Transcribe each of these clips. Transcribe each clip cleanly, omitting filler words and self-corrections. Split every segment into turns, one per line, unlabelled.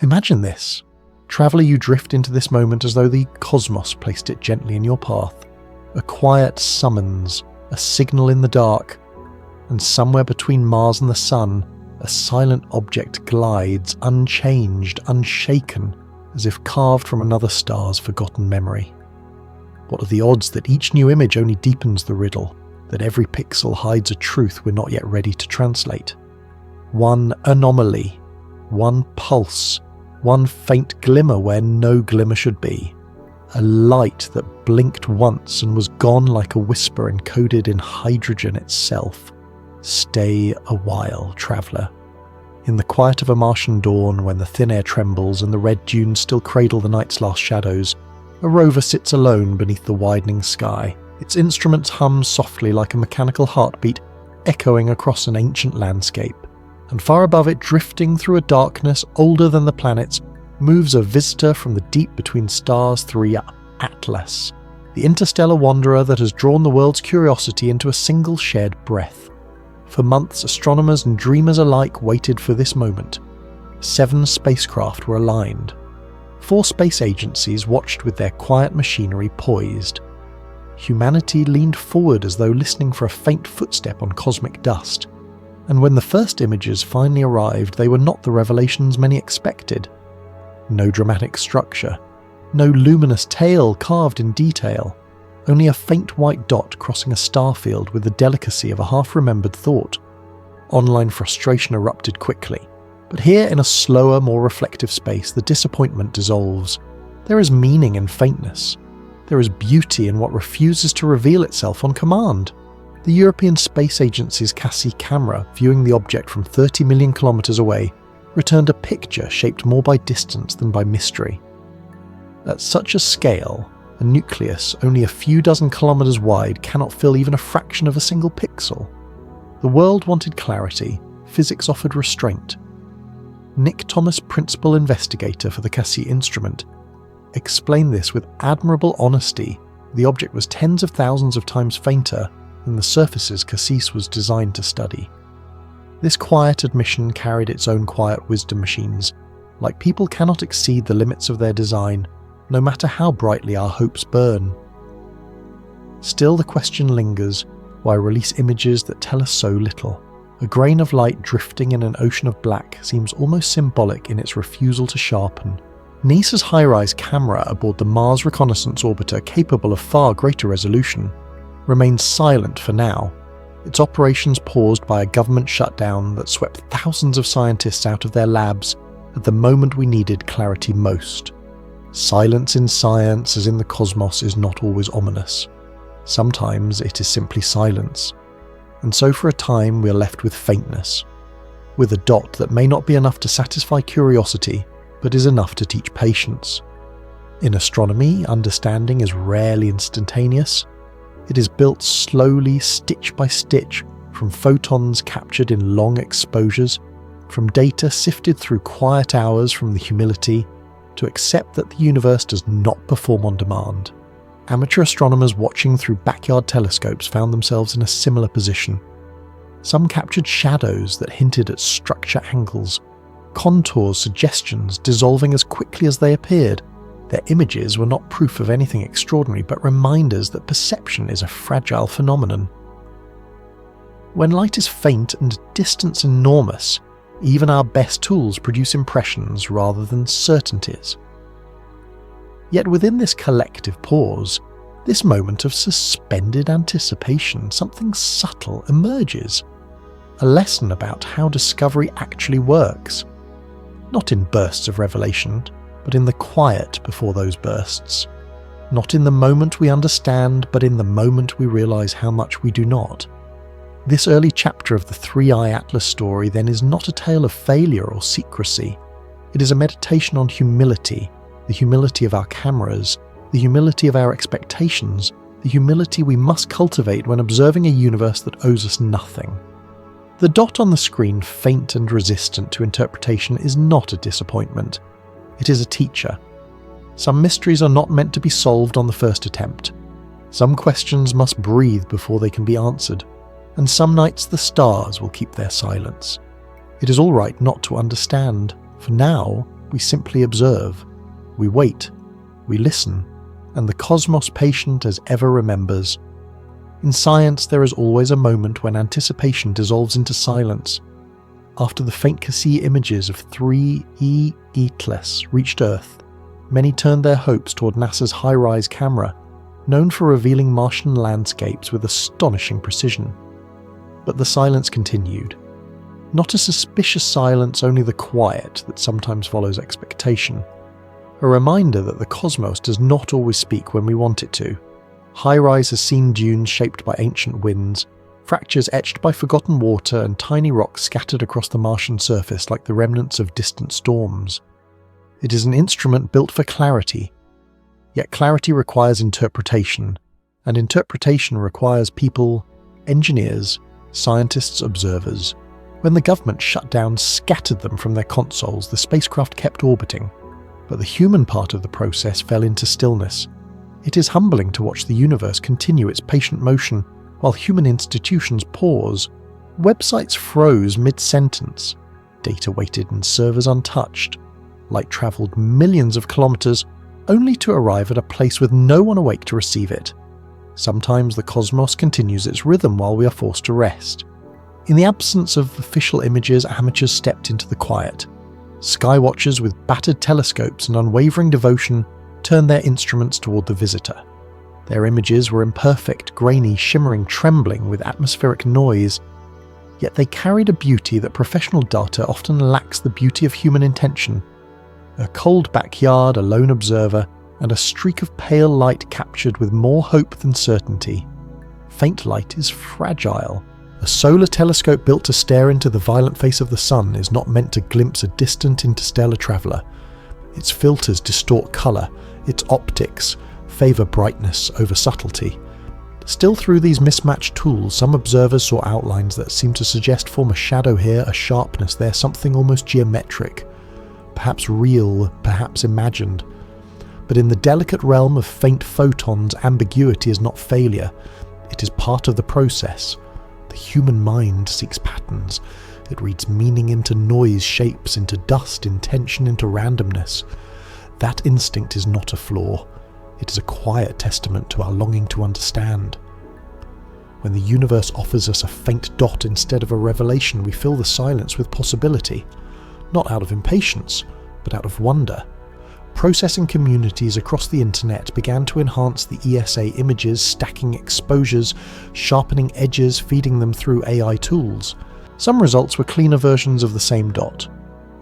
Imagine this. Traveller, you drift into this moment as though the cosmos placed it gently in your path. A quiet summons, a signal in the dark, and somewhere between Mars and the Sun, a silent object glides, unchanged, unshaken, as if carved from another star's forgotten memory. What are the odds that each new image only deepens the riddle, that every pixel hides a truth we're not yet ready to translate? One anomaly, one pulse, one faint glimmer where no glimmer should be. A light that blinked once and was gone like a whisper encoded in hydrogen itself. Stay a while, traveller. In the quiet of a Martian dawn, when the thin air trembles and the red dunes still cradle the night's last shadows, a rover sits alone beneath the widening sky. Its instruments hum softly like a mechanical heartbeat echoing across an ancient landscape. And far above it, drifting through a darkness older than the planets, moves a visitor from the deep between stars 3, Atlas, the interstellar wanderer that has drawn the world's curiosity into a single shared breath. For months, astronomers and dreamers alike waited for this moment. 7 spacecraft were aligned. 4 space agencies watched with their quiet machinery poised. Humanity leaned forward as though listening for a faint footstep on cosmic dust. And when the first images finally arrived, they were not the revelations many expected. No dramatic structure, no luminous tail carved in detail, only a faint white dot crossing a starfield with the delicacy of a half-remembered thought. Online frustration erupted quickly, but here in a slower, more reflective space, the disappointment dissolves. There is meaning in faintness. There is beauty in what refuses to reveal itself on command. The European Space Agency's Cassie camera, viewing the object from 30 million kilometers away, returned a picture shaped more by distance than by mystery. At such a scale, a nucleus only a few dozen kilometers wide cannot fill even a fraction of a single pixel. The world wanted clarity, physics offered restraint. Nick Thomas, principal investigator for the Cassie instrument, explained this with admirable honesty. The object was tens of thousands of times fainter than the surfaces Cassis was designed to study. This quiet admission carried its own quiet wisdom machines. Like people cannot exceed the limits of their design, no matter how brightly our hopes burn. Still the question lingers, why release images that tell us so little? A grain of light drifting in an ocean of black seems almost symbolic in its refusal to sharpen. NASA's high-rise camera aboard the Mars Reconnaissance Orbiter, capable of far greater resolution, remains silent for now, its operations paused by a government shutdown that swept thousands of scientists out of their labs at the moment we needed clarity most. Silence in science, as in the cosmos, is not always ominous. Sometimes it is simply silence. And so for a time we are left with faintness, with a dot that may not be enough to satisfy curiosity, but is enough to teach patience. In astronomy, understanding is rarely instantaneous. It is built slowly, stitch by stitch, from photons captured in long exposures, from data sifted through quiet hours, from the humility to accept that the universe does not perform on demand. Amateur astronomers watching through backyard telescopes found themselves in a similar position. Some captured shadows that hinted at structure angles, contours, suggestions dissolving as quickly as they appeared. Their images were not proof of anything extraordinary, but reminders that perception is a fragile phenomenon. When light is faint and distance enormous, even our best tools produce impressions rather than certainties. Yet within this collective pause, this moment of suspended anticipation, something subtle emerges. A lesson about how discovery actually works. Not in bursts of revelation, but in the quiet before those bursts. Not in the moment we understand, but in the moment we realize how much we do not. This early chapter of the 3i Atlas story then is not a tale of failure or secrecy. It is a meditation on humility, the humility of our cameras, the humility of our expectations, the humility we must cultivate when observing a universe that owes us nothing. The dot on the screen, faint and resistant to interpretation, is not a disappointment. It is a teacher. Some mysteries are not meant to be solved on the first attempt. Some questions must breathe before they can be answered, and some nights the stars will keep their silence. It is all right not to understand. For now, We simply observe. We wait. We listen. And the cosmos patient as ever remembers. In science, there is always a moment when anticipation dissolves into silence. After the faint Cassini images of 3E Eatlas reached Earth, many turned their hopes toward NASA's HiRISE camera, known for revealing Martian landscapes with astonishing precision. But the silence continued. Not a suspicious silence, only the quiet that sometimes follows expectation. A reminder that the cosmos does not always speak when we want it to. HiRISE has seen dunes shaped by ancient winds, fractures etched by forgotten water, and tiny rocks scattered across the Martian surface like the remnants of distant storms. It is an instrument built for clarity, yet clarity requires interpretation, and interpretation requires people, engineers, scientists, observers. When the government shut down, scattered them from their consoles, the spacecraft kept orbiting, but the human part of the process fell into stillness. It is humbling to watch the universe continue its patient motion while human institutions pause. Websites froze mid-sentence, data waited in servers untouched. Light travelled millions of kilometres only to arrive at a place with no one awake to receive it. Sometimes the cosmos continues its rhythm while we are forced to rest. In the absence of official images, amateurs stepped into the quiet. Skywatchers with battered telescopes and unwavering devotion turned their instruments toward the visitor. Their images were imperfect, grainy, shimmering, trembling with atmospheric noise, yet they carried a beauty that professional data often lacks: the beauty of human intention. A cold backyard, a lone observer, and a streak of pale light captured with more hope than certainty. Faint light is fragile. A solar telescope built to stare into the violent face of the sun is not meant to glimpse a distant interstellar traveller. Its filters distort colour, its optics favour brightness over subtlety. Still, through these mismatched tools, some observers saw outlines that seemed to suggest form a shadow here, a sharpness there, something almost geometric. Perhaps real, perhaps imagined. But in the delicate realm of faint photons, ambiguity is not failure. It is part of the process. The human mind seeks patterns. It reads meaning into noise, shapes into dust, intention into randomness. That instinct is not a flaw. It is a quiet testament to our longing to understand. When the universe offers us a faint dot instead of a revelation, we fill the silence with possibility. Not out of impatience, but out of wonder. Processing communities across the internet began to enhance the ESA images, stacking exposures, sharpening edges, feeding them through AI tools. Some results were cleaner versions of the same dot.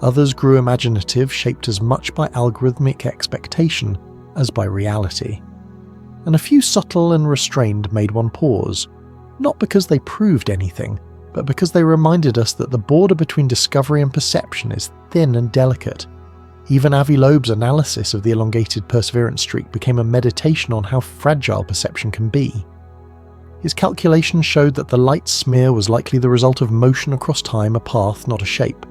Others grew imaginative, shaped as much by algorithmic expectation as by reality. And a few subtle and restrained made one pause, not because they proved anything, but because they reminded us that the border between discovery and perception is thin and delicate. Even Avi Loeb's analysis of the elongated perseverance streak became a meditation on how fragile perception can be. His calculations showed that the light smear was likely the result of motion across time, a path, not a shape.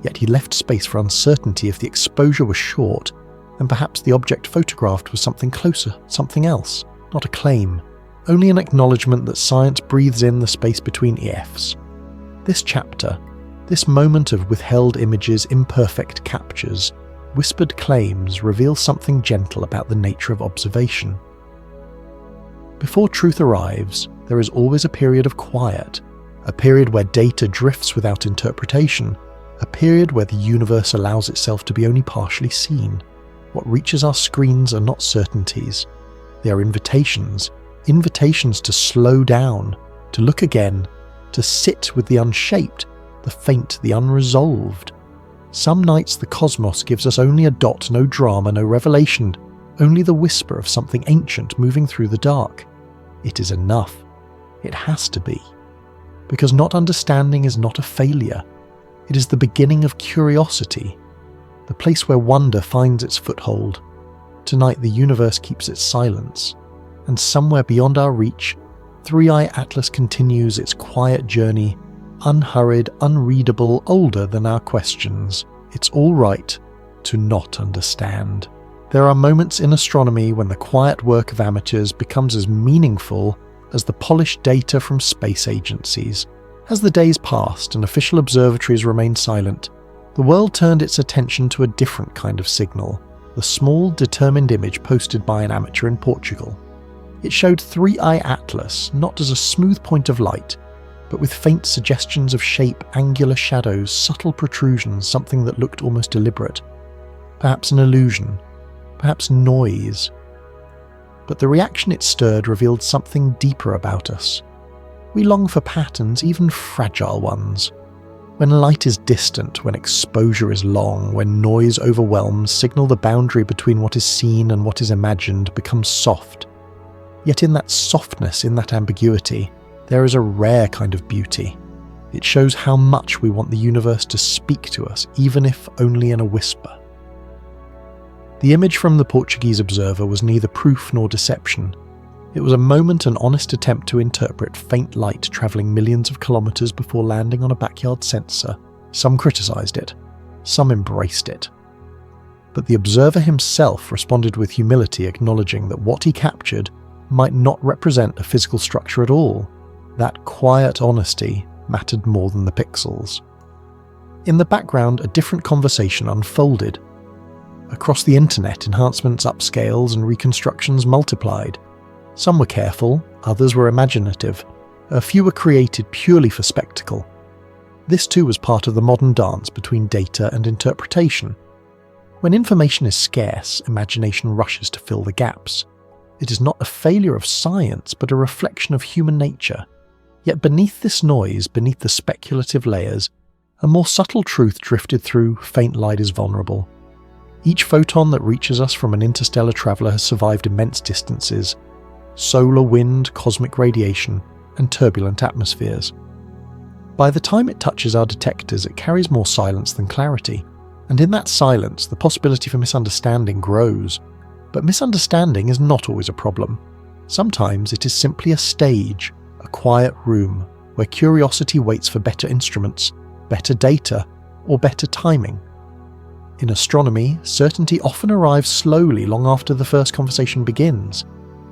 Yet he left space for uncertainty. If the exposure was short, then perhaps the object photographed was something closer, something else, not a claim, only an acknowledgement that science breathes in the space between EFs. This chapter, this moment of withheld images, imperfect captures, whispered claims, reveals something gentle about the nature of observation. Before truth arrives, there is always a period of quiet, a period where data drifts without interpretation, a period where the universe allows itself to be only partially seen. What reaches our screens are not certainties. They are invitations to slow down, to look again, to sit with the unshaped, the faint, the unresolved. Some nights the cosmos gives us only a dot, no drama, no revelation, only the whisper of something ancient moving through the dark. It is enough. It has to be. Because not understanding is not a failure. It is the beginning of curiosity, the place where wonder finds its foothold. Tonight the universe keeps its silence, and somewhere beyond our reach, 3i Atlas continues its quiet journey, unhurried, unreadable, older than our questions. It's all right to not understand. There are moments in astronomy when the quiet work of amateurs becomes as meaningful as the polished data from space agencies. As the days passed and official observatories remained silent, The world turned its attention to a different kind of signal, the small, determined image posted by an amateur in Portugal. It showed 3i Atlas not as a smooth point of light, but with faint suggestions of shape, angular shadows, subtle protrusions, something that looked almost deliberate. Perhaps an illusion, perhaps noise. But the reaction it stirred revealed something deeper about us. We long for patterns, even fragile ones. When light is distant, when exposure is long, when noise overwhelms, signal the boundary between what is seen and what is imagined becomes soft. Yet in that softness, in that ambiguity, there is a rare kind of beauty. It shows how much we want the universe to speak to us, even if only in a whisper. The image from the Portuguese observer was neither proof nor deception. It was a moment, an honest attempt to interpret faint light travelling millions of kilometres before landing on a backyard sensor. Some criticised it, some embraced it. But the observer himself responded with humility, acknowledging that what he captured might not represent a physical structure at all. That quiet honesty mattered more than the pixels. In the background, a different conversation unfolded. Across the internet, enhancements, upscales, and reconstructions multiplied. Some were careful, others were imaginative. A few were created purely for spectacle. This too was part of the modern dance between data and interpretation. When information is scarce, imagination rushes to fill the gaps. It is not a failure of science, but a reflection of human nature. Yet beneath this noise, beneath the speculative layers, a more subtle truth drifted through. Faint light is vulnerable. Each photon that reaches us from an interstellar traveller has survived immense distances, solar wind, cosmic radiation, and turbulent atmospheres. By the time it touches our detectors, it carries more silence than clarity, and in that silence, the possibility for misunderstanding grows. But misunderstanding is not always a problem. Sometimes it is simply a stage, a quiet room, where curiosity waits for better instruments, better data, or better timing. In astronomy, certainty often arrives slowly long after the first conversation begins.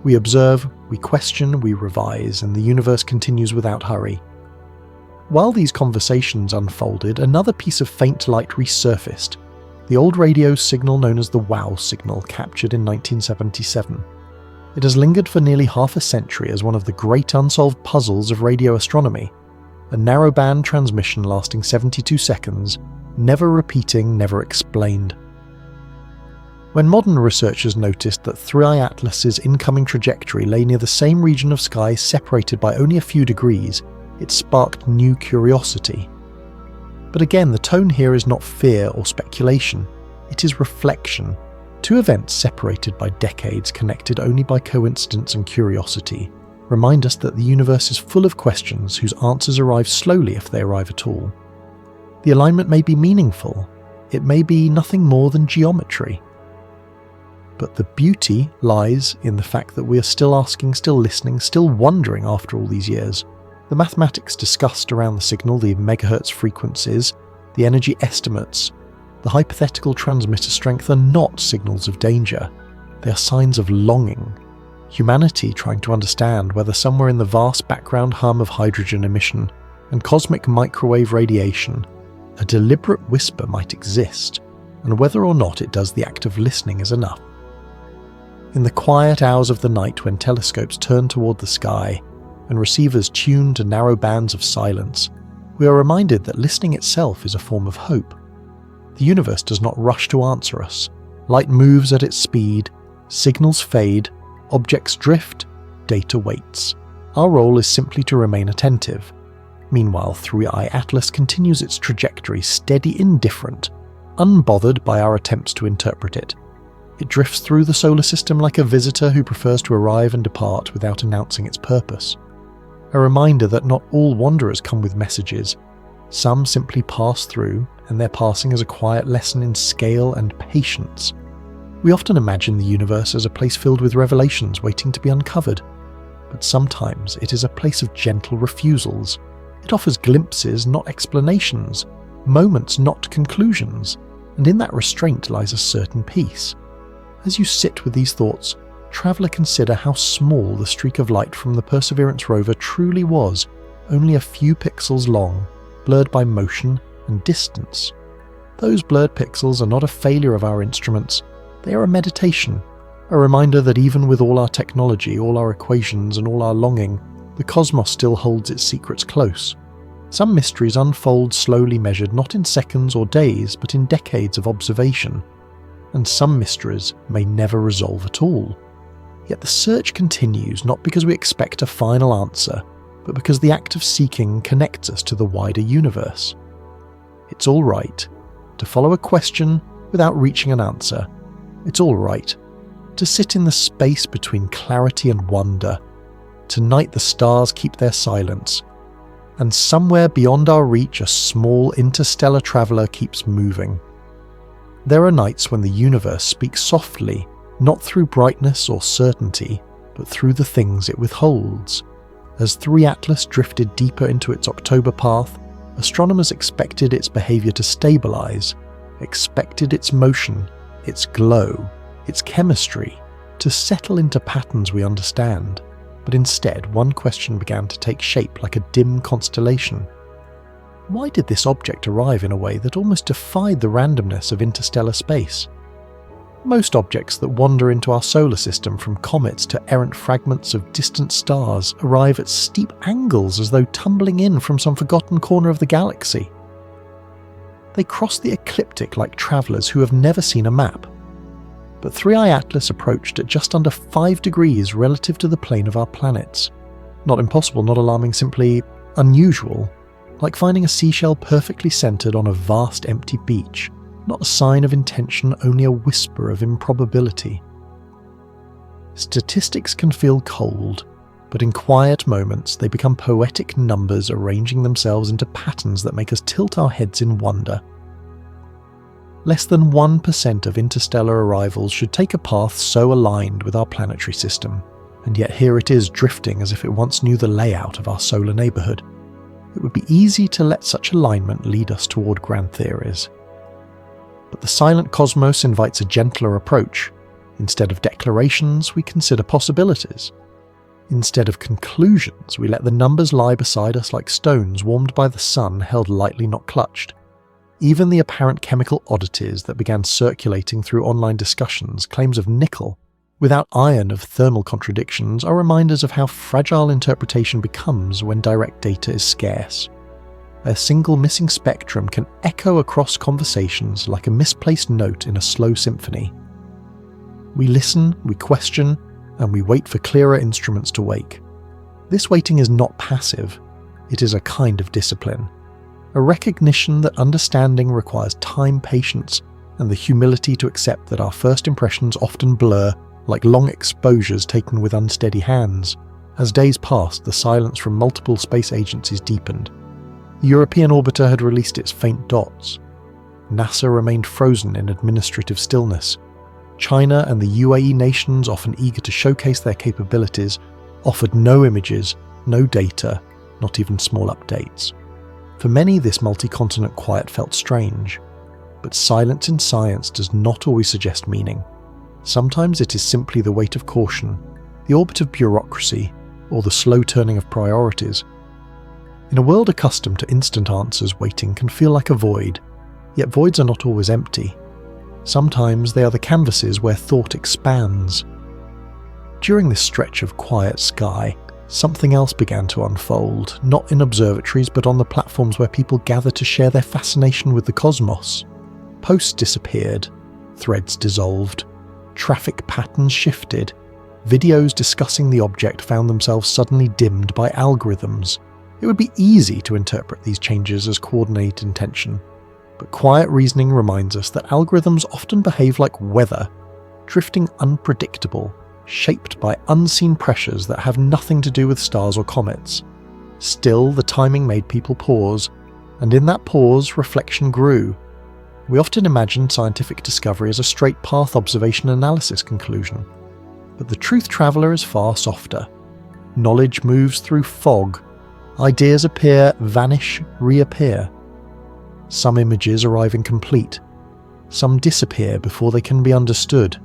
We observe, we question, we revise, and the universe continues without hurry. While these conversations unfolded, another piece of faint light resurfaced. The old radio signal known as the WOW signal, captured in 1977. It has lingered for nearly half a century as one of the great unsolved puzzles of radio astronomy. A narrowband transmission lasting 72 seconds, never repeating, never explained. When modern researchers noticed that 3i Atlas's incoming trajectory lay near the same region of sky separated by only a few degrees, it sparked new curiosity. But again, the tone here is not fear or speculation, it is reflection. Two events separated by decades, connected only by coincidence and curiosity, remind us that the universe is full of questions whose answers arrive slowly if they arrive at all. The alignment may be meaningful, it may be nothing more than geometry. But the beauty lies in the fact that we are still asking, still listening, still wondering after all these years. The mathematics discussed around the signal, the megahertz frequencies, the energy estimates, the hypothetical transmitter strength are not signals of danger. They are signs of longing. Humanity trying to understand whether somewhere in the vast background hum of hydrogen emission and cosmic microwave radiation, a deliberate whisper might exist, and whether or not it does the act of listening is enough. In the quiet hours of the night when telescopes turn toward the sky and receivers tune to narrow bands of silence, we are reminded that listening itself is a form of hope. The universe does not rush to answer us. Light moves at its speed, signals fade, objects drift, data waits. Our role is simply to remain attentive. Meanwhile, 3i Atlas continues its trajectory, steady, indifferent, unbothered by our attempts to interpret it. It drifts through the solar system like a visitor who prefers to arrive and depart without announcing its purpose. A reminder that not all wanderers come with messages. Some simply pass through, and their passing is a quiet lesson in scale and patience. We often imagine the universe as a place filled with revelations waiting to be uncovered, but sometimes it is a place of gentle refusals. It offers glimpses, not explanations, moments, not conclusions, and in that restraint lies a certain peace. As you sit with these thoughts, traveller, consider how small the streak of light from the Perseverance rover truly was, only a few pixels long, blurred by motion and distance. Those blurred pixels are not a failure of our instruments, they are a meditation, a reminder that even with all our technology, all our equations and all our longing, the cosmos still holds its secrets close. Some mysteries unfold slowly measured not in seconds or days, but in decades of observation. And some mysteries may never resolve at all. Yet the search continues not because we expect a final answer, but because the act of seeking connects us to the wider universe. It's all right to follow a question without reaching an answer. It's all right to sit in the space between clarity and wonder. Tonight the stars keep their silence, and somewhere beyond our reach a small interstellar traveller keeps moving. There are nights when the universe speaks softly, not through brightness or certainty, but through the things it withholds. As 3 Atlas drifted deeper into its October path, astronomers expected its behaviour to stabilise, expected its motion, its glow, its chemistry, to settle into patterns we understand. But instead, one question began to take shape like a dim constellation. Why did this object arrive in a way that almost defied the randomness of interstellar space? Most objects that wander into our solar system, from comets to errant fragments of distant stars, arrive at steep angles as though tumbling in from some forgotten corner of the galaxy. They cross the ecliptic like travellers who have never seen a map. But 3I Atlas approached at just under 5 degrees relative to the plane of our planets. Not impossible, not alarming, simply unusual, like finding a seashell perfectly centred on a vast empty beach. Not a sign of intention, only a whisper of improbability. Statistics can feel cold, but in quiet moments they become poetic numbers arranging themselves into patterns that make us tilt our heads in wonder. Less than 1% of interstellar arrivals should take a path so aligned with our planetary system, and yet here it is drifting as if it once knew the layout of our solar neighbourhood. It would be easy to let such alignment lead us toward grand theories. But the silent cosmos invites a gentler approach. Instead of declarations, we consider possibilities. Instead of conclusions, we let the numbers lie beside us like stones warmed by the sun, held lightly, not clutched. Even the apparent chemical oddities that began circulating through online discussions, claims of nickel, without iron of thermal contradictions, are reminders of how fragile interpretation becomes when direct data is scarce. A single missing spectrum can echo across conversations like a misplaced note in a slow symphony. We listen, we question, and we wait for clearer instruments to wake. This waiting is not passive, it is a kind of discipline. A recognition that understanding requires time, patience, and the humility to accept that our first impressions often blur like long exposures taken with unsteady hands. As days passed, the silence from multiple space agencies deepened. The European orbiter had released its faint dots. NASA remained frozen in administrative stillness. China and the UAE nations, often eager to showcase their capabilities, offered no images, no data, not even small updates. For many, this multi-continent quiet felt strange. But silence in science does not always suggest meaning. Sometimes it is simply the weight of caution, the orbit of bureaucracy, or the slow turning of priorities. In a world accustomed to instant answers, waiting can feel like a void, yet voids are not always empty. Sometimes they are the canvases where thought expands. During this stretch of quiet sky, something else began to unfold, not in observatories but on the platforms where people gather to share their fascination with the cosmos. Posts disappeared, threads dissolved, traffic patterns shifted, videos discussing the object found themselves suddenly dimmed by algorithms. It would be easy to interpret these changes as coordinated intention, but quiet reasoning reminds us that algorithms often behave like weather, drifting unpredictable, shaped by unseen pressures that have nothing to do with stars or comets. Still, the timing made people pause, and in that pause, reflection grew. We often imagine scientific discovery as a straight path observation analysis conclusion, but the truth traveller is far softer. Knowledge moves through fog. Ideas appear, vanish, reappear. Some images arrive incomplete. Some disappear before they can be understood.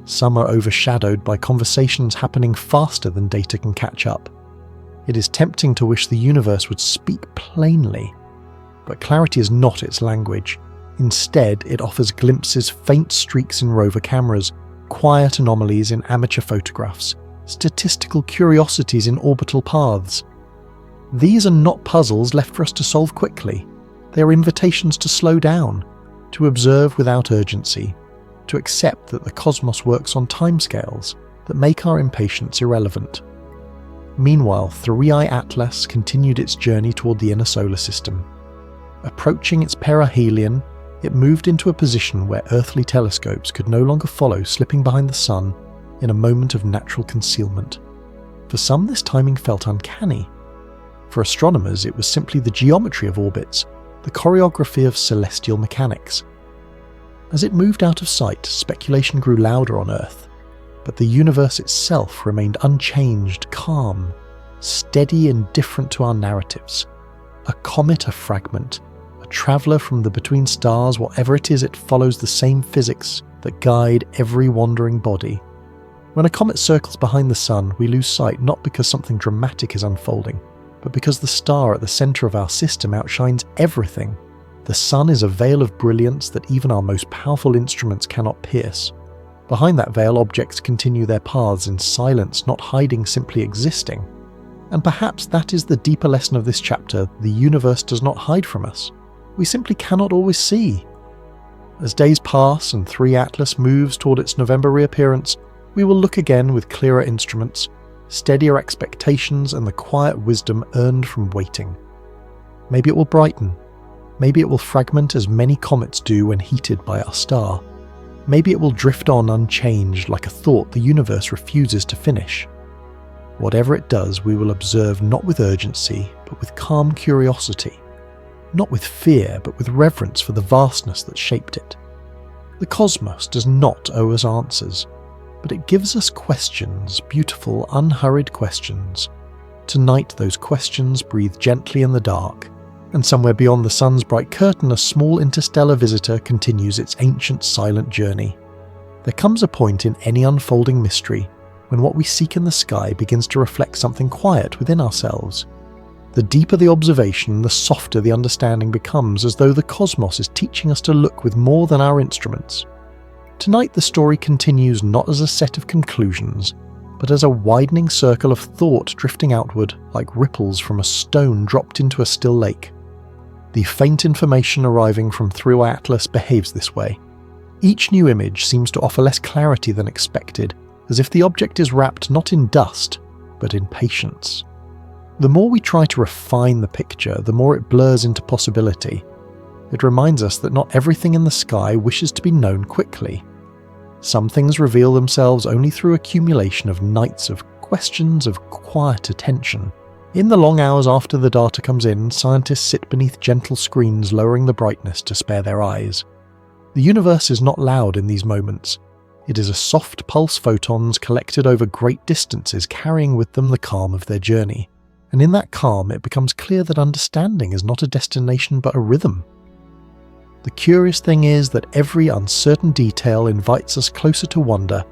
Some are overshadowed by conversations happening faster than data can catch up. It is tempting to wish the universe would speak plainly, but clarity is not its language. Instead, it offers glimpses, faint streaks in rover cameras, quiet anomalies in amateur photographs, statistical curiosities in orbital paths. These are not puzzles left for us to solve quickly. They are invitations to slow down, to observe without urgency, to accept that the cosmos works on timescales that make our impatience irrelevant. Meanwhile, 3i Atlas continued its journey toward the inner solar system. Approaching its perihelion, it moved into a position where earthly telescopes could no longer follow, slipping behind the sun in a moment of natural concealment. For some, this timing felt uncanny. For astronomers, it was simply the geometry of orbits, the choreography of celestial mechanics. As it moved out of sight, speculation grew louder on Earth, but the universe itself remained unchanged, calm, steady, indifferent to our narratives. A comet, a fragment, a traveller from the between stars, whatever it is, it follows the same physics that guide every wandering body. When a comet circles behind the sun, we lose sight not because something dramatic is unfolding, but because the star at the centre of our system outshines everything. The sun is a veil of brilliance that even our most powerful instruments cannot pierce. Behind that veil, objects continue their paths in silence, not hiding, simply existing. And perhaps that is the deeper lesson of this chapter: the universe does not hide from us. We simply cannot always see. As days pass and 3 Atlas moves toward its November reappearance, we will look again with clearer instruments, steadier expectations, and the quiet wisdom earned from waiting. Maybe it will brighten. Maybe it will fragment as many comets do when heated by our star. Maybe it will drift on unchanged like a thought the universe refuses to finish. Whatever it does, we will observe not with urgency, but with calm curiosity. Not with fear, but with reverence for the vastness that shaped it. The cosmos does not owe us answers, but it gives us questions, beautiful, unhurried questions. Tonight those questions breathe gently in the dark, and somewhere beyond the sun's bright curtain a small interstellar visitor continues its ancient silent journey. There comes a point in any unfolding mystery when what we seek in the sky begins to reflect something quiet within ourselves. The deeper the observation, the softer the understanding becomes, as though the cosmos is teaching us to look with more than our instruments. Tonight the story continues not as a set of conclusions, but as a widening circle of thought drifting outward like ripples from a stone dropped into a still lake. The faint information arriving from 3i Atlas behaves this way. Each new image seems to offer less clarity than expected, as if the object is wrapped not in dust, but in patience. The more we try to refine the picture, the more it blurs into possibility. It reminds us that not everything in the sky wishes to be known quickly. Some things reveal themselves only through accumulation of nights of questions, of quiet attention. In the long hours after the data comes in, scientists sit beneath gentle screens lowering the brightness to spare their eyes. The universe is not loud in these moments. It is a soft pulse photons collected over great distances, carrying with them the calm of their journey. And in that calm, it becomes clear that understanding is not a destination but a rhythm. The curious thing is that every uncertain detail invites us closer to wonder,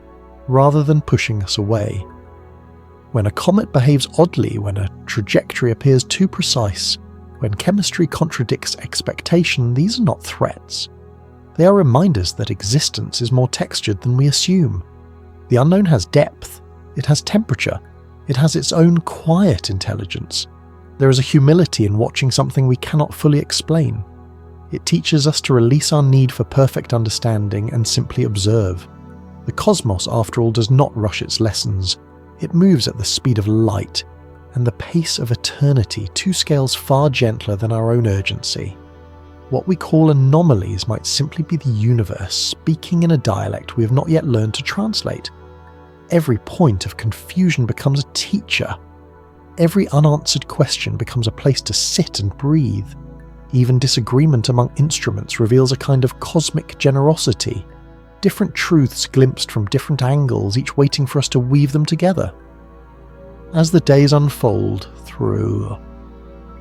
rather than pushing us away. When a comet behaves oddly, when a trajectory appears too precise, when chemistry contradicts expectation, these are not threats. They are reminders that existence is more textured than we assume. The unknown has depth, it has temperature, it has its own quiet intelligence. There is a humility in watching something we cannot fully explain. It teaches us to release our need for perfect understanding and simply observe. The cosmos, after all, does not rush its lessons. It moves at the speed of light and the pace of eternity, 2 scales far gentler than our own urgency. What we call anomalies might simply be the universe speaking in a dialect we have not yet learned to translate. Every point of confusion becomes a teacher. Every unanswered question becomes a place to sit and breathe. Even disagreement among instruments reveals a kind of cosmic generosity. Different truths glimpsed from different angles, each waiting for us to weave them together. As the days unfold through,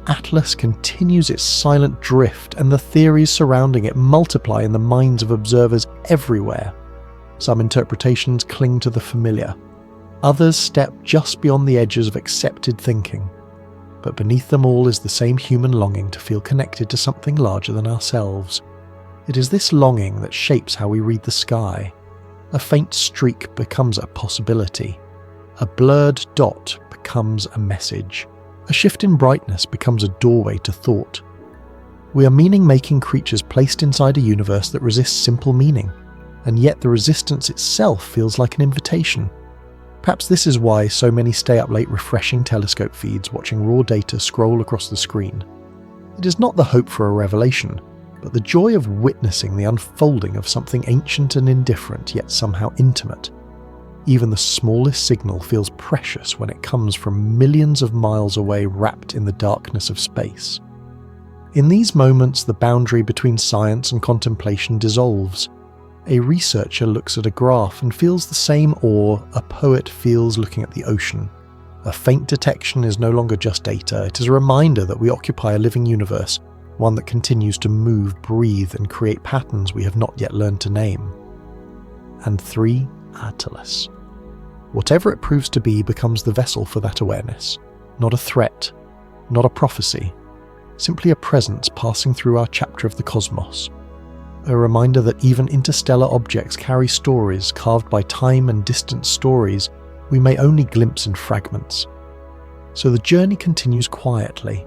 Atlas continues its silent drift, and the theories surrounding it multiply in the minds of observers everywhere. Some interpretations cling to the familiar. Others step just beyond the edges of accepted thinking. But beneath them all is the same human longing to feel connected to something larger than ourselves. It is this longing that shapes how we read the sky. A faint streak becomes a possibility. A blurred dot becomes a message. A shift in brightness becomes a doorway to thought. We are meaning-making creatures placed inside a universe that resists simple meaning, and yet the resistance itself feels like an invitation. Perhaps this is why so many stay up late refreshing telescope feeds watching raw data scroll across the screen. It is not the hope for a revelation, but the joy of witnessing the unfolding of something ancient and indifferent yet somehow intimate. Even the smallest signal feels precious when it comes from millions of miles away, wrapped in the darkness of space. In these moments, the boundary between science and contemplation dissolves. A researcher looks at a graph and feels the same awe a poet feels looking at the ocean. A faint detection is no longer just data, it is a reminder that we occupy a living universe, one that continues to move, breathe, and create patterns we have not yet learned to name. And 3. Atlas. Whatever it proves to be becomes the vessel for that awareness. Not a threat, not a prophecy, simply a presence passing through our chapter of the cosmos. A reminder that even interstellar objects carry stories carved by time and distant stories we may only glimpse in fragments. So the journey continues quietly,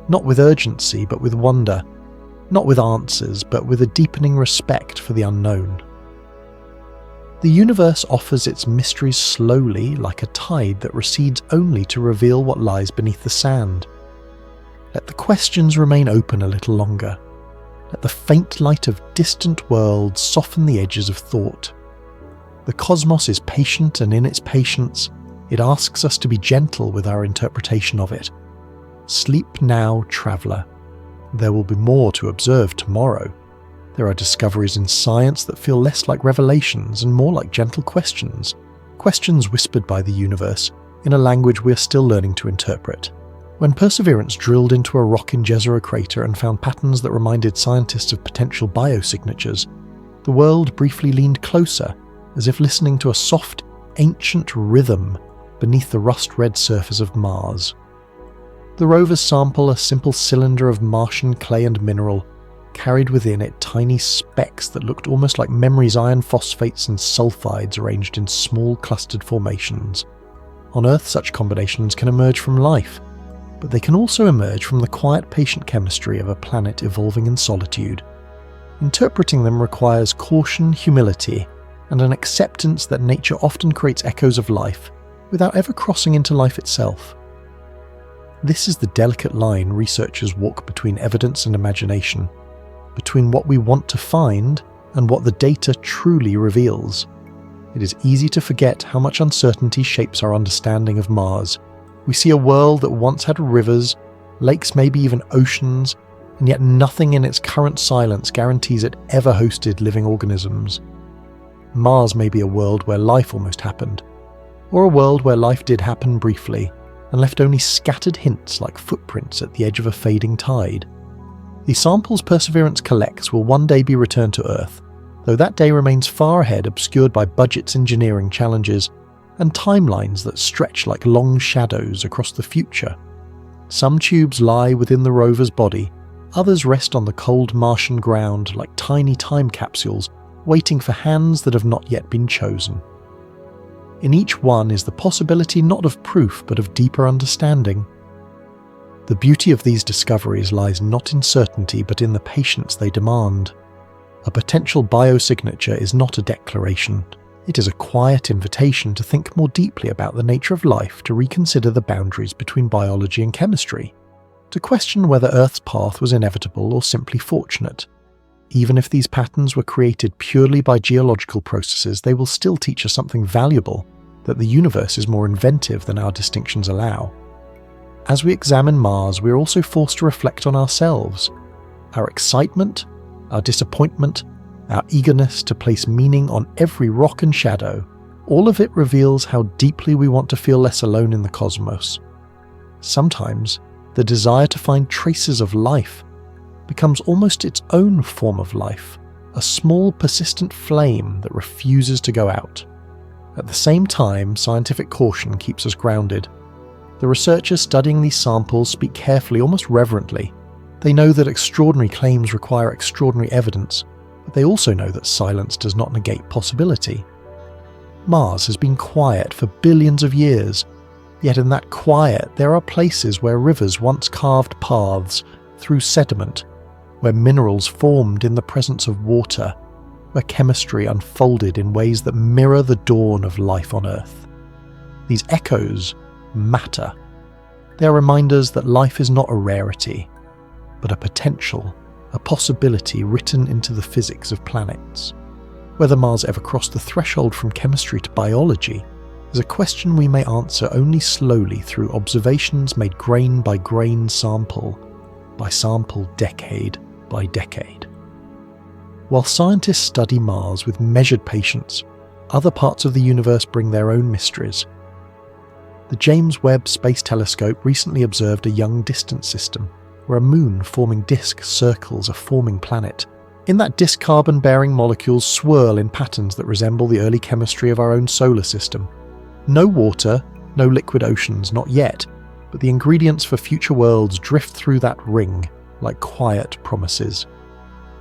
not with urgency but with wonder, not with answers but with a deepening respect for the unknown. The universe offers its mysteries slowly, like a tide that recedes only to reveal what lies beneath the sand. Let the questions remain open a little longer. Let the faint light of distant worlds soften the edges of thought. The cosmos is patient, and in its patience, it asks us to be gentle with our interpretation of it. Sleep now, traveller. There will be more to observe tomorrow. There are discoveries in science that feel less like revelations and more like gentle questions. Questions whispered by the universe, in a language we are still learning to interpret. When Perseverance drilled into a rock in Jezero crater and found patterns that reminded scientists of potential biosignatures, the world briefly leaned closer, as if listening to a soft, ancient rhythm beneath the rust-red surface of Mars. The rover's sample, a simple cylinder of Martian clay and mineral, carried within it tiny specks that looked almost like memory's iron phosphates and sulfides arranged in small clustered formations. On Earth, such combinations can emerge from life, but they can also emerge from the quiet, patient chemistry of a planet evolving in solitude. Interpreting them requires caution, humility, and an acceptance that nature often creates echoes of life without ever crossing into life itself. This is the delicate line researchers walk between evidence and imagination, between what we want to find and what the data truly reveals. It is easy to forget how much uncertainty shapes our understanding of Mars. We see a world that once had rivers, lakes, maybe even oceans, and yet nothing in its current silence guarantees it ever hosted living organisms. Mars may be a world where life almost happened, or a world where life did happen briefly and left only scattered hints like footprints at the edge of a fading tide. The samples Perseverance collects will one day be returned to Earth, though that day remains far ahead, obscured by budgets, engineering challenges, and timelines that stretch like long shadows across the future. Some tubes lie within the rover's body, others rest on the cold Martian ground like tiny time capsules waiting for hands that have not yet been chosen. In each one is the possibility not of proof but of deeper understanding. The beauty of these discoveries lies not in certainty but in the patience they demand. A potential biosignature is not a declaration. It is a quiet invitation to think more deeply about the nature of life, to reconsider the boundaries between biology and chemistry, to question whether Earth's path was inevitable or simply fortunate. Even if these patterns were created purely by geological processes, they will still teach us something valuable, that the universe is more inventive than our distinctions allow. As we examine Mars, we are also forced to reflect on ourselves. Our excitement, our disappointment, our eagerness to place meaning on every rock and shadow, all of it reveals how deeply we want to feel less alone in the cosmos. Sometimes, the desire to find traces of life becomes almost its own form of life, a small persistent flame that refuses to go out. At the same time, scientific caution keeps us grounded. The researchers studying these samples speak carefully, almost reverently. They know that extraordinary claims require extraordinary evidence, but they also know that silence does not negate possibility. Mars has been quiet for billions of years, yet in that quiet there are places where rivers once carved paths through sediment, where minerals formed in the presence of water, where chemistry unfolded in ways that mirror the dawn of life on Earth. These echoes matter. They are reminders that life is not a rarity, but a potential, a possibility written into the physics of planets. Whether Mars ever crossed the threshold from chemistry to biology is a question we may answer only slowly through observations made grain by grain, sample by sample, decade by decade. While scientists study Mars with measured patience, other parts of the universe bring their own mysteries. The James Webb Space Telescope recently observed a young distant system, where a moon-forming disk circles a forming planet. In that disk, carbon-bearing molecules swirl in patterns that resemble the early chemistry of our own solar system. No water, no liquid oceans, not yet, but the ingredients for future worlds drift through that ring like quiet promises.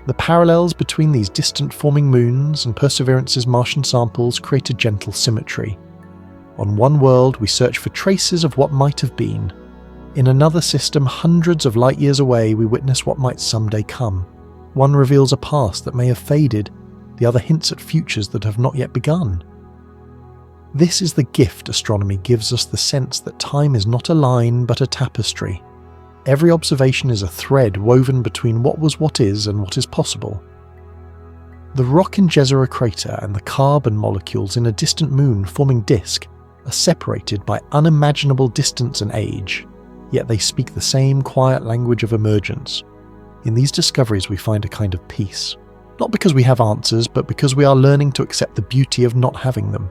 The parallels between these distant forming moons and Perseverance's Martian samples create a gentle symmetry. On one world, we search for traces of what might have been. In another system, hundreds of light years away, we witness what might someday come. One reveals a past that may have faded, the other hints at futures that have not yet begun. This is the gift astronomy gives us, the sense that time is not a line but a tapestry. Every observation is a thread woven between what was, what is, and what is possible. The rock in Jezero crater and the carbon molecules in a distant moon forming disk are separated by unimaginable distance and age, yet they speak the same quiet language of emergence. In these discoveries we find a kind of peace, not because we have answers, but because we are learning to accept the beauty of not having them.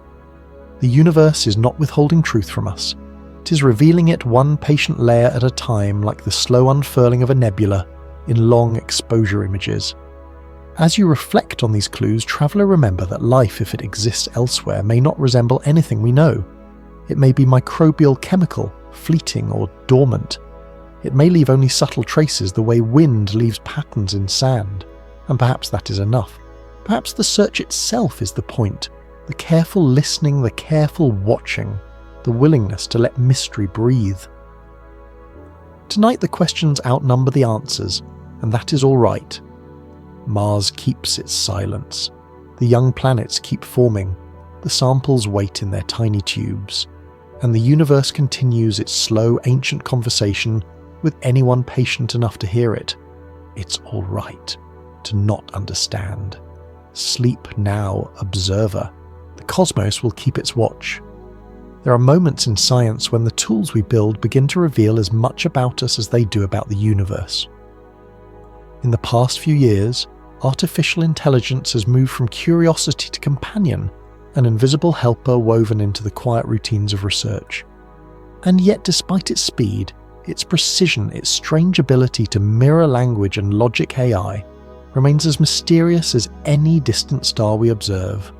The universe is not withholding truth from us. It is revealing it one patient layer at a time, like the slow unfurling of a nebula in long exposure images. As you reflect on these clues, traveller, remember that life, if it exists elsewhere, may not resemble anything we know. It may be microbial, chemical, fleeting or dormant. It may leave only subtle traces the way wind leaves patterns in sand, and perhaps that is enough. Perhaps the search itself is the point, the careful listening, the careful watching, the willingness to let mystery breathe. Tonight the questions outnumber the answers, and that is all right. Mars keeps its silence. The young planets keep forming. The samples wait in their tiny tubes. And the universe continues its slow, ancient conversation with anyone patient enough to hear it. It's all right to not understand. Sleep now, observer. The cosmos will keep its watch. There are moments in science when the tools we build begin to reveal as much about us as they do about the universe. In the past few years, artificial intelligence has moved from curiosity to companion, an invisible helper woven into the quiet routines of research. And yet, despite its speed, its precision, its strange ability to mirror language and logic AI, remains as mysterious as any distant star we observe.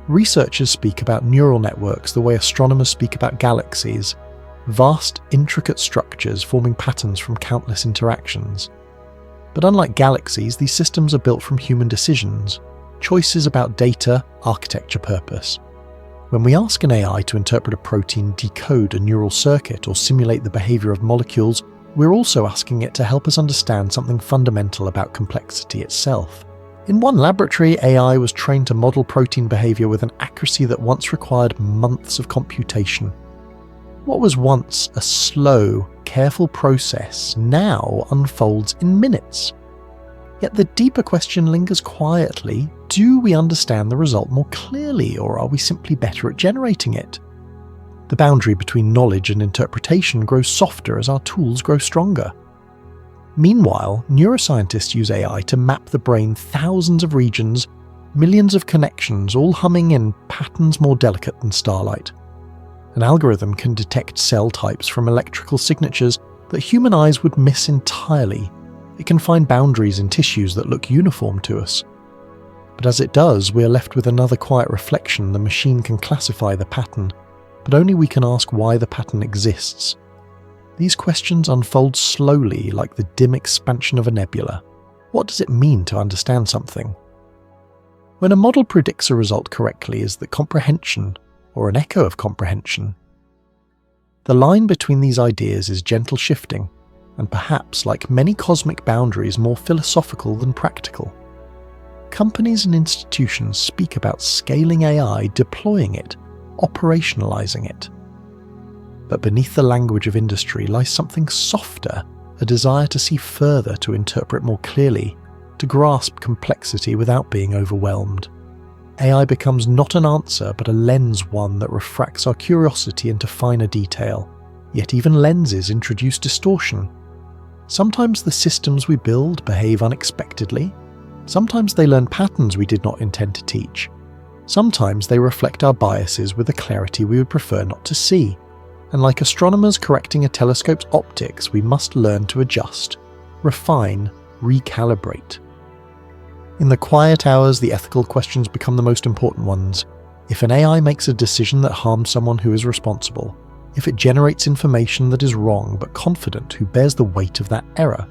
Researchers speak about neural networks the way astronomers speak about galaxies, vast, intricate structures forming patterns from countless interactions. But unlike galaxies, these systems are built from human decisions, choices about data, architecture, purpose. When we ask an AI to interpret a protein, decode a neural circuit, or simulate the behavior of molecules, we're also asking it to help us understand something fundamental about complexity itself. In one laboratory, AI was trained to model protein behavior with an accuracy that once required months of computation. What was once a slow, careful process now unfolds in minutes. Yet the deeper question lingers quietly: do we understand the result more clearly, or are we simply better at generating it? The boundary between knowledge and interpretation grows softer as our tools grow stronger. Meanwhile, neuroscientists use AI to map the brain, thousands of regions, millions of connections, all humming in patterns more delicate than starlight. An algorithm can detect cell types from electrical signatures that human eyes would miss entirely. It can find boundaries in tissues that look uniform to us. But as it does, we are left with another quiet reflection: the machine can classify the pattern, but only we can ask why the pattern exists. These questions unfold slowly, like the dim expansion of a nebula. What does it mean to understand something? When a model predicts a result correctly, is that comprehension, or an echo of comprehension? The line between these ideas is gentle shifting, and perhaps, like many cosmic boundaries, more philosophical than practical. Companies and institutions speak about scaling AI, deploying it, operationalizing it. But beneath the language of industry lies something softer, a desire to see further, to interpret more clearly, to grasp complexity without being overwhelmed. AI becomes not an answer, but a lens, one that refracts our curiosity into finer detail. Yet even lenses introduce distortion. Sometimes the systems we build behave unexpectedly. Sometimes they learn patterns we did not intend to teach. Sometimes they reflect our biases with a clarity we would prefer not to see. And like astronomers correcting a telescope's optics, we must learn to adjust, refine, recalibrate. In the quiet hours, the ethical questions become the most important ones. If an AI makes a decision that harms someone, who is responsible? If it generates information that is wrong but confident, who bears the weight of that error?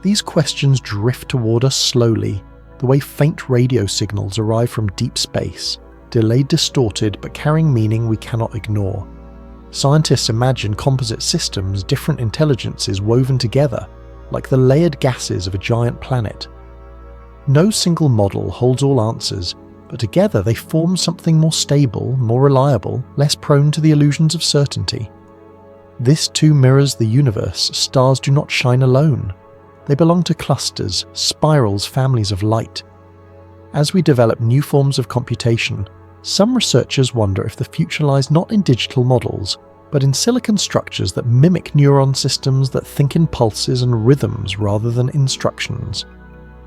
These questions drift toward us slowly, the way faint radio signals arrive from deep space, delayed, distorted, but carrying meaning we cannot ignore. Scientists imagine composite systems, different intelligences woven together, like the layered gases of a giant planet. No single model holds all answers, but together they form something more stable, more reliable, less prone to the illusions of certainty. This too mirrors the universe. Stars do not shine alone. They belong to clusters, spirals, families of light. As we develop new forms of computation, some researchers wonder if the future lies not in digital models, but in silicon structures that mimic neuron systems, that think in pulses and rhythms rather than instructions.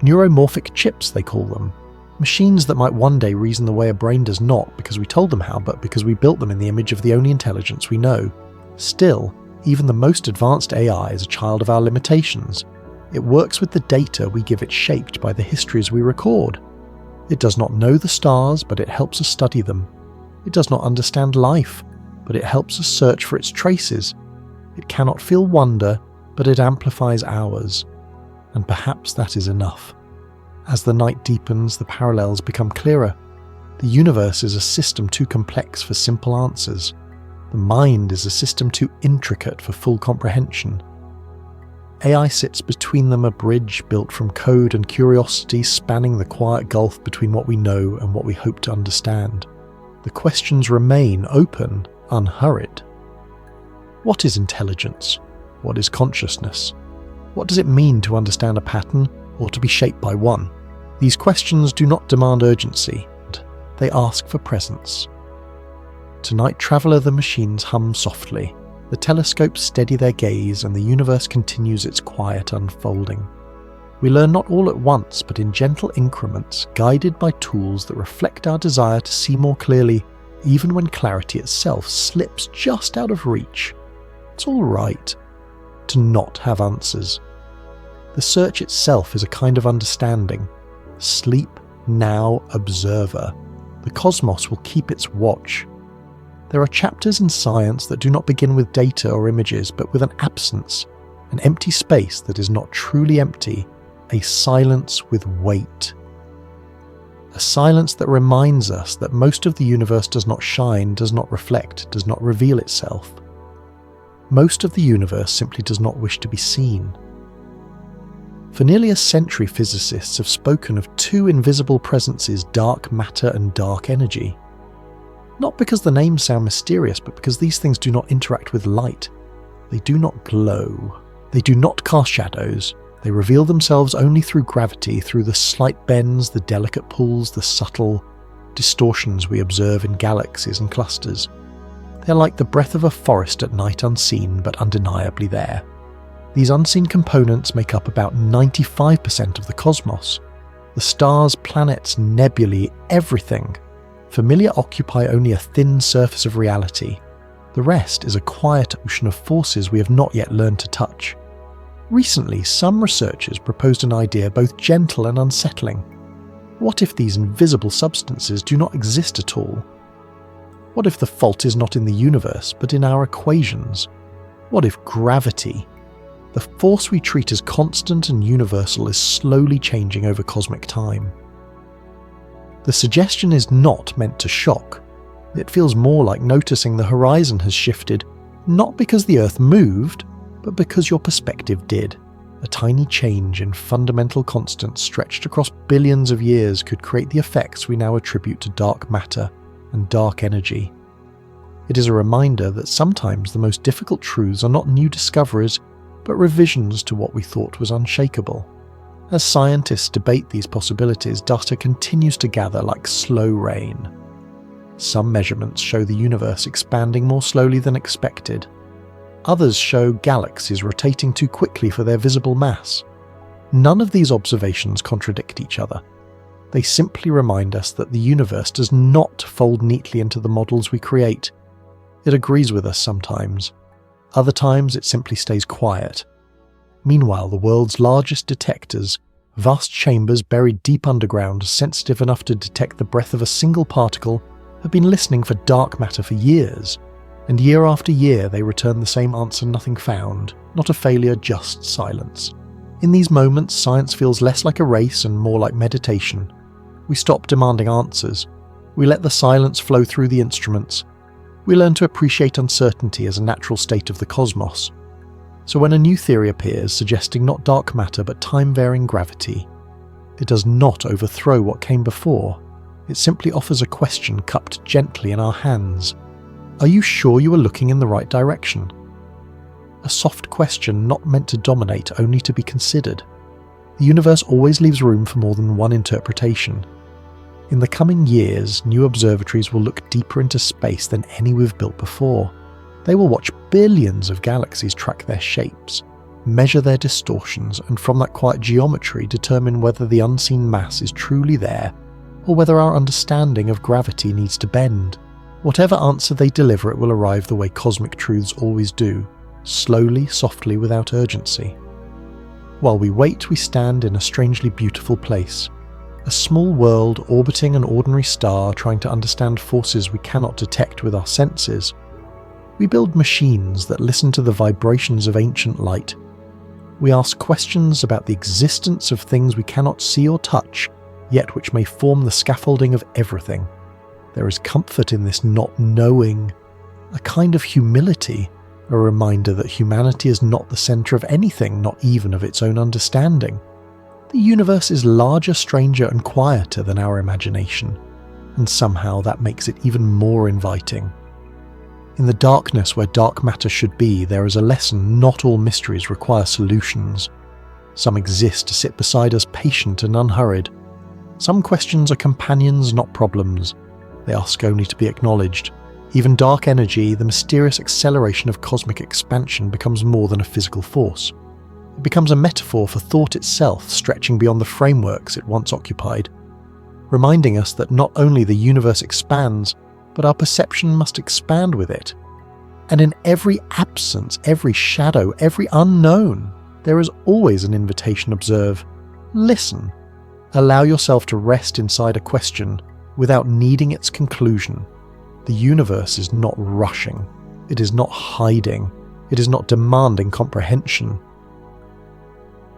Neuromorphic chips, they call them. Machines that might one day reason the way a brain does not because we told them how, but because we built them in the image of the only intelligence we know. Still, even the most advanced AI is a child of our limitations. It works with the data we give it, shaped by the histories we record. It does not know the stars, but it helps us study them. It does not understand life, but it helps us search for its traces. It cannot feel wonder, but it amplifies ours. And perhaps that is enough. As the night deepens, the parallels become clearer. The universe is a system too complex for simple answers. The mind is a system too intricate for full comprehension. AI sits between them, a bridge built from code and curiosity, spanning the quiet gulf between what we know and what we hope to understand. The questions remain open, unhurried. What is intelligence? What is consciousness? What does it mean to understand a pattern, or to be shaped by one? These questions do not demand urgency. They ask for presence. Tonight, traveller, the machines hum softly. The telescopes steady their gaze, and the universe continues its quiet unfolding. We learn not all at once, but in gentle increments, guided by tools that reflect our desire to see more clearly, even when clarity itself slips just out of reach. It's all right to not have answers. The search itself is a kind of understanding. Sleep now, observer. The cosmos will keep its watch. There are chapters in science that do not begin with data or images, but with an absence, an empty space that is not truly empty, a silence with weight. A silence that reminds us that most of the universe does not shine, does not reflect, does not reveal itself. Most of the universe simply does not wish to be seen. For nearly a century, physicists have spoken of two invisible presences, dark matter and dark energy. Not because the names sound mysterious, but because these things do not interact with light. They do not glow. They do not cast shadows. They reveal themselves only through gravity, through the slight bends, the delicate pulls, the subtle distortions we observe in galaxies and clusters. They are like the breath of a forest at night, unseen but undeniably there. These unseen components make up about 95% of the cosmos. The stars, planets, nebulae, everything. Familiar occupy only a thin surface of reality. The rest is a quiet ocean of forces we have not yet learned to touch. Recently, some researchers proposed an idea both gentle and unsettling. What if these invisible substances do not exist at all? What if the fault is not in the universe, but in our equations? What if gravity, The force we treat as constant and universal is slowly changing over cosmic time. The suggestion is not meant to shock. It feels more like noticing the horizon has shifted, not because the Earth moved, but because your perspective did. A tiny change in fundamental constants stretched across billions of years could create the effects we now attribute to dark matter and dark energy. It is a reminder that sometimes the most difficult truths are not new discoveries, but revisions to what we thought was unshakable. As scientists debate these possibilities, data continues to gather like slow rain. Some measurements show the universe expanding more slowly than expected. Others show galaxies rotating too quickly for their visible mass. None of these observations contradict each other. They simply remind us that the universe does not fold neatly into the models we create. It agrees with us sometimes. Other times it simply stays quiet. Meanwhile, the world's largest detectors, vast chambers buried deep underground, sensitive enough to detect the breath of a single particle, have been listening for dark matter for years. And year after year they return the same answer: nothing found, not a failure, just silence. In these moments, science feels less like a race and more like meditation. We stop demanding answers. We let the silence flow through the instruments. We learn to appreciate uncertainty as a natural state of the cosmos. So when a new theory appears suggesting not dark matter but time-varying gravity, it does not overthrow what came before. It simply offers a question cupped gently in our hands. Are you sure you are looking in the right direction? A soft question not meant to dominate, only to be considered. The universe always leaves room for more than one interpretation. In the coming years, new observatories will look deeper into space than any we've built before. They will watch billions of galaxies track their shapes, measure their distortions, and from that quiet geometry determine whether the unseen mass is truly there, or whether our understanding of gravity needs to bend. Whatever answer they deliver, it will arrive the way cosmic truths always do, slowly, softly, without urgency. While we wait, we stand in a strangely beautiful place. A small world orbiting an ordinary star, trying to understand forces we cannot detect with our senses. We build machines that listen to the vibrations of ancient light. We ask questions about the existence of things we cannot see or touch, yet which may form the scaffolding of everything. There is comfort in this not knowing, a kind of humility, a reminder that humanity is not the centre of anything, not even of its own understanding. The universe is larger, stranger, and quieter than our imagination, and somehow that makes it even more inviting. In the darkness where dark matter should be, there is a lesson: not all mysteries require solutions. Some exist to sit beside us, patient and unhurried. Some questions are companions, not problems. They ask only to be acknowledged. Even dark energy, the mysterious acceleration of cosmic expansion, becomes more than a physical force. It becomes a metaphor for thought itself, stretching beyond the frameworks it once occupied, reminding us that not only the universe expands, but our perception must expand with it. And in every absence, every shadow, every unknown, there is always an invitation. Observe, listen, allow yourself to rest inside a question without needing its conclusion. The universe is not rushing, it is not hiding, it is not demanding comprehension.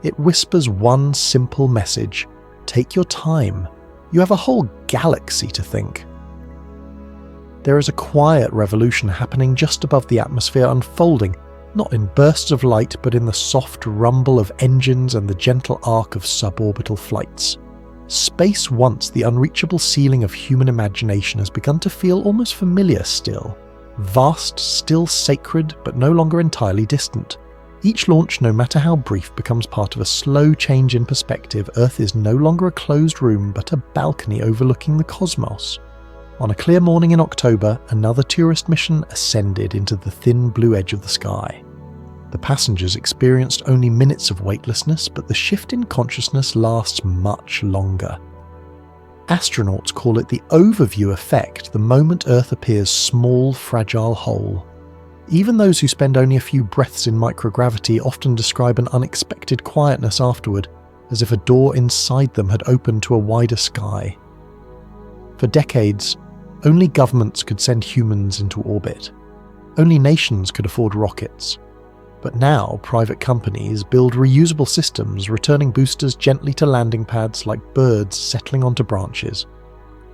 It whispers one simple message: take your time. You have a whole galaxy to think. There is a quiet revolution happening just above the atmosphere, unfolding, not in bursts of light, but in the soft rumble of engines and the gentle arc of suborbital flights. Space, once the unreachable ceiling of human imagination, has begun to feel almost familiar still. Vast, still sacred, but no longer entirely distant. Each launch, no matter how brief, becomes part of a slow change in perspective. Earth is no longer a closed room, but a balcony overlooking the cosmos. On a clear morning in October, another tourist mission ascended into the thin blue edge of the sky. The passengers experienced only minutes of weightlessness, but the shift in consciousness lasts much longer. Astronauts call it the overview effect, the moment Earth appears small, fragile, whole. Even those who spend only a few breaths in microgravity often describe an unexpected quietness afterward, as if a door inside them had opened to a wider sky. For decades, only governments could send humans into orbit. Only nations could afford rockets. But now private companies build reusable systems, returning boosters gently to landing pads like birds settling onto branches.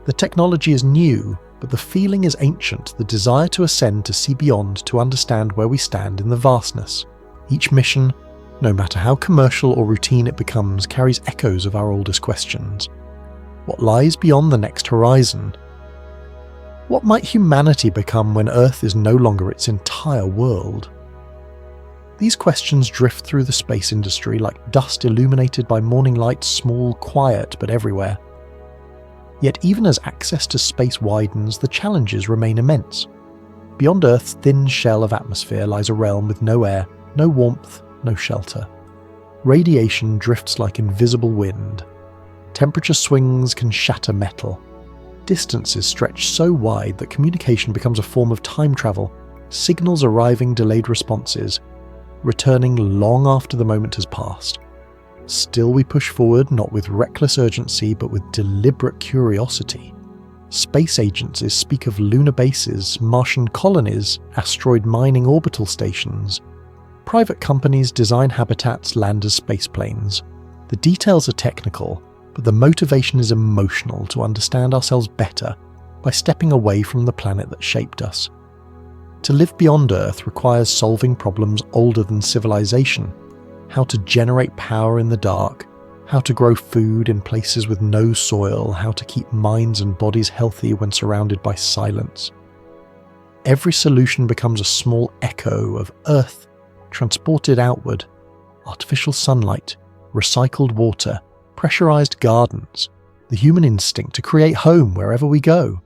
The technology is new, but the feeling is ancient, the desire to ascend, to see beyond, to understand where we stand in the vastness. Each mission, no matter how commercial or routine it becomes, carries echoes of our oldest questions. What lies beyond the next horizon? What might humanity become when Earth is no longer its entire world? These questions drift through the space industry like dust illuminated by morning light, small, quiet, but everywhere. Yet even as access to space widens, the challenges remain immense. Beyond Earth's thin shell of atmosphere lies a realm with no air, no warmth, no shelter. Radiation drifts like invisible wind. Temperature swings can shatter metal. Distances stretch so wide that communication becomes a form of time travel, signals arriving, delayed responses, returning long after the moment has passed. Still we push forward, not with reckless urgency, but with deliberate curiosity. Space agencies speak of lunar bases, Martian colonies, asteroid mining orbital stations. Private companies design habitats, land as spaceplanes. The details are technical, but the motivation is emotional, to understand ourselves better by stepping away from the planet that shaped us. To live beyond Earth requires solving problems older than civilization. How to generate power in the dark, how to grow food in places with no soil, how to keep minds and bodies healthy when surrounded by silence. Every solution becomes a small echo of Earth transported outward. Artificial sunlight, recycled water, pressurized gardens, the human instinct to create home wherever we go.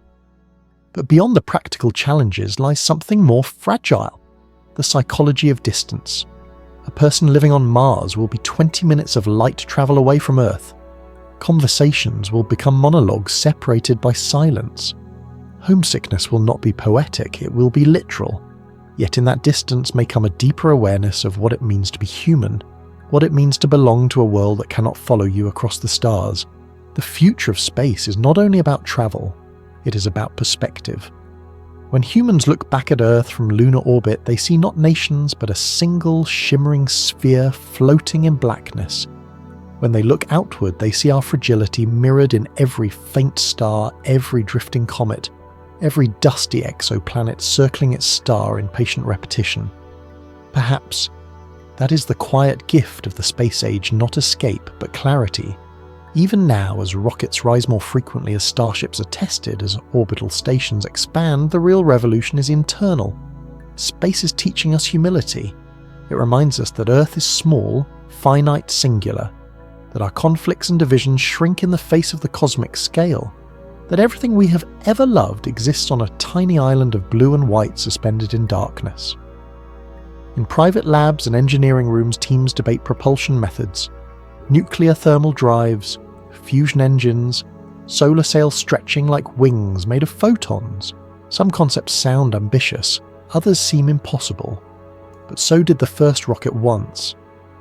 But beyond the practical challenges lies something more fragile, the psychology of distance. A person living on Mars will be 20 minutes of light travel away from Earth. Conversations will become monologues separated by silence. Homesickness will not be poetic, it will be literal. Yet in that distance may come a deeper awareness of what it means to be human, what it means to belong to a world that cannot follow you across the stars. The future of space is not only about travel, it is about perspective. When humans look back at Earth from lunar orbit, they see not nations, but a single shimmering sphere floating in blackness. When they look outward, they see our fragility mirrored in every faint star, every drifting comet, every dusty exoplanet circling its star in patient repetition. Perhaps that is the quiet gift of the space age, not escape, but clarity. Even now, as rockets rise more frequently, as starships are tested, as orbital stations expand, the real revolution is internal. Space is teaching us humility. It reminds us that Earth is small, finite, singular, that our conflicts and divisions shrink in the face of the cosmic scale, that everything we have ever loved exists on a tiny island of blue and white suspended in darkness. In private labs and engineering rooms, teams debate propulsion methods, nuclear thermal drives, fusion engines, solar sails stretching like wings made of photons. Some concepts sound ambitious, others seem impossible. But so did the first rocket once.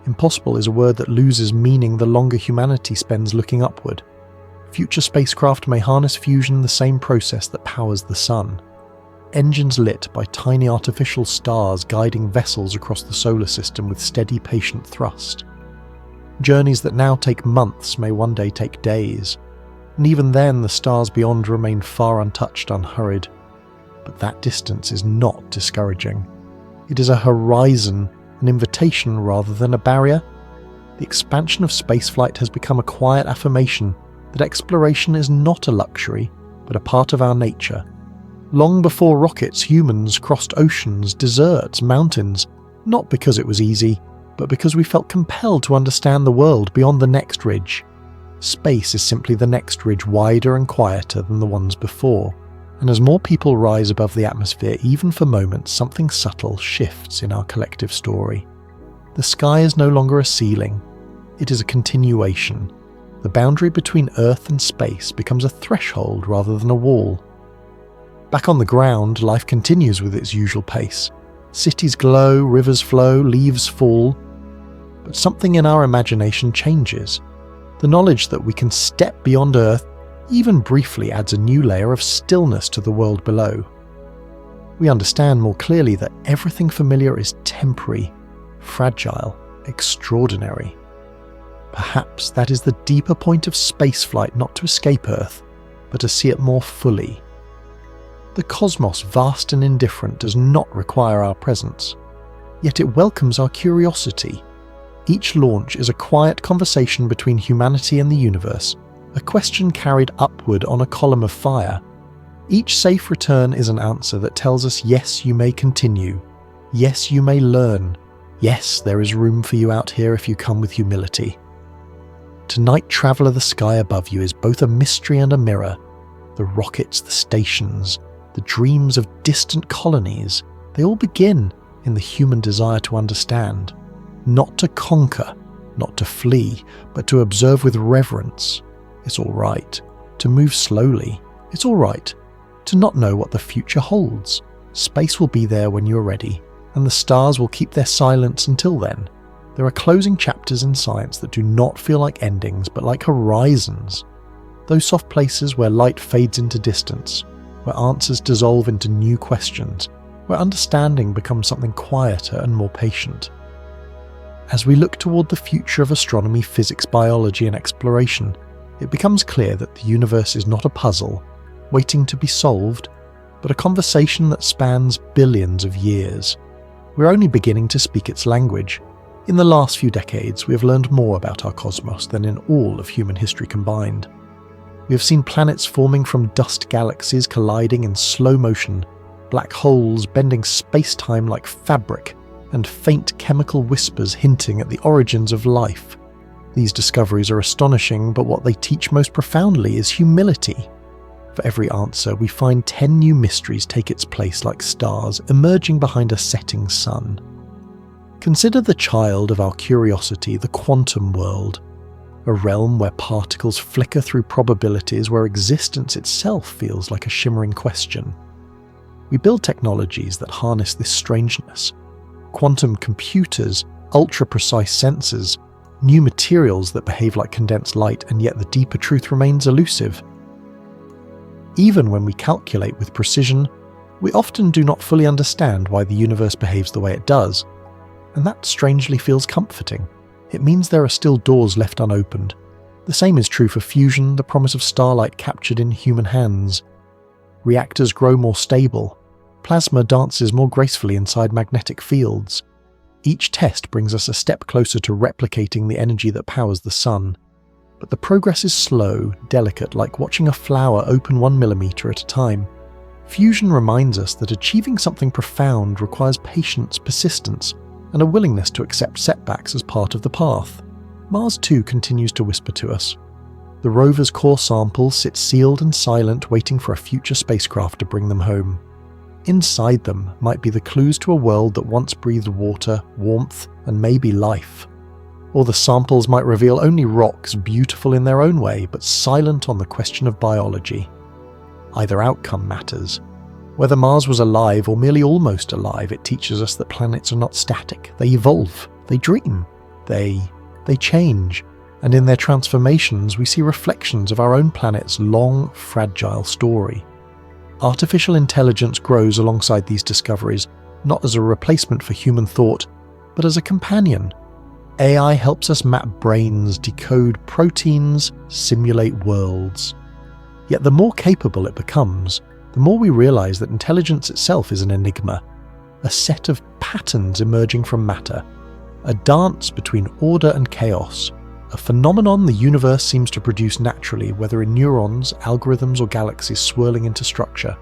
Impossible is a word that loses meaning the longer humanity spends looking upward. Future spacecraft may harness fusion, the same process that powers the sun. Engines lit by tiny artificial stars guiding vessels across the solar system with steady, patient thrust. Journeys that now take months may one day take days, and even then the stars beyond remain far untouched, unhurried. But that distance is not discouraging. It is a horizon, an invitation rather than a barrier. The expansion of spaceflight has become a quiet affirmation that exploration is not a luxury, but a part of our nature. Long before rockets, humans crossed oceans, deserts, mountains, not because it was easy, but because we felt compelled to understand the world beyond the next ridge. Space is simply the next ridge, wider and quieter than the ones before. And as more people rise above the atmosphere, even for moments, something subtle shifts in our collective story. The sky is no longer a ceiling, it is a continuation. The boundary between Earth and space becomes a threshold rather than a wall. Back on the ground, life continues with its usual pace. Cities glow, rivers flow, leaves fall. But something in our imagination changes. The knowledge that we can step beyond Earth, even briefly, adds a new layer of stillness to the world below. We understand more clearly that everything familiar is temporary, fragile, extraordinary. Perhaps that is the deeper point of spaceflight, not to escape Earth, but to see it more fully. The cosmos, vast and indifferent, does not require our presence, yet it welcomes our curiosity. Each launch is a quiet conversation between humanity and the universe, a question carried upward on a column of fire. Each safe return is an answer that tells us, yes, you may continue. Yes, you may learn. Yes, there is room for you out here if you come with humility. Tonight, Traveller, the sky above you is both a mystery and a mirror. The rockets, the stations, the dreams of distant colonies, they all begin in the human desire to understand. Not to conquer, not to flee, but to observe with reverence. It's all right. To move slowly. It's all right. To not know what the future holds. Space will be there when you're ready, and the stars will keep their silence until then. There are closing chapters in science that do not feel like endings, but like horizons. Those soft places where light fades into distance, where answers dissolve into new questions, where understanding becomes something quieter and more patient. As we look toward the future of astronomy, physics, biology, and exploration, it becomes clear that the universe is not a puzzle, waiting to be solved, but a conversation that spans billions of years. We're only beginning to speak its language. In the last few decades, we have learned more about our cosmos than in all of human history combined. We have seen planets forming from dust galaxies colliding in slow motion, black holes bending space-time like fabric, and faint chemical whispers hinting at the origins of life. These discoveries are astonishing, but what they teach most profoundly is humility. For every answer, we find 10 new mysteries take its place like stars emerging behind a setting sun. Consider the child of our curiosity, the quantum world, a realm where particles flicker through probabilities, where existence itself feels like a shimmering question. We build technologies that harness this strangeness. Quantum computers, ultra-precise sensors, new materials that behave like condensed light, and yet the deeper truth remains elusive. Even when we calculate with precision, we often do not fully understand why the universe behaves the way it does, and that strangely feels comforting. It means there are still doors left unopened. The same is true for fusion, the promise of starlight captured in human hands. Reactors grow more stable. Plasma dances more gracefully inside magnetic fields. Each test brings us a step closer to replicating the energy that powers the sun. But the progress is slow, delicate, like watching a flower open 1 millimeter at a time. Fusion reminds us that achieving something profound requires patience, persistence, and a willingness to accept setbacks as part of the path. Mars too continues to whisper to us. The rover's core samples sit sealed and silent, waiting for a future spacecraft to bring them home. Inside them might be the clues to a world that once breathed water, warmth, and maybe life. Or the samples might reveal only rocks beautiful in their own way, but silent on the question of biology. Either outcome matters. Whether Mars was alive or merely almost alive, it teaches us that planets are not static. They evolve, they dream, they change, and in their transformations we see reflections of our own planet's long, fragile story. Artificial intelligence grows alongside these discoveries, not as a replacement for human thought, but as a companion. AI helps us map brains, decode proteins, simulate worlds. Yet the more capable it becomes, the more we realize that intelligence itself is an enigma, a set of patterns emerging from matter, a dance between order and chaos, a phenomenon the universe seems to produce naturally, whether in neurons, algorithms, or galaxies swirling into structure.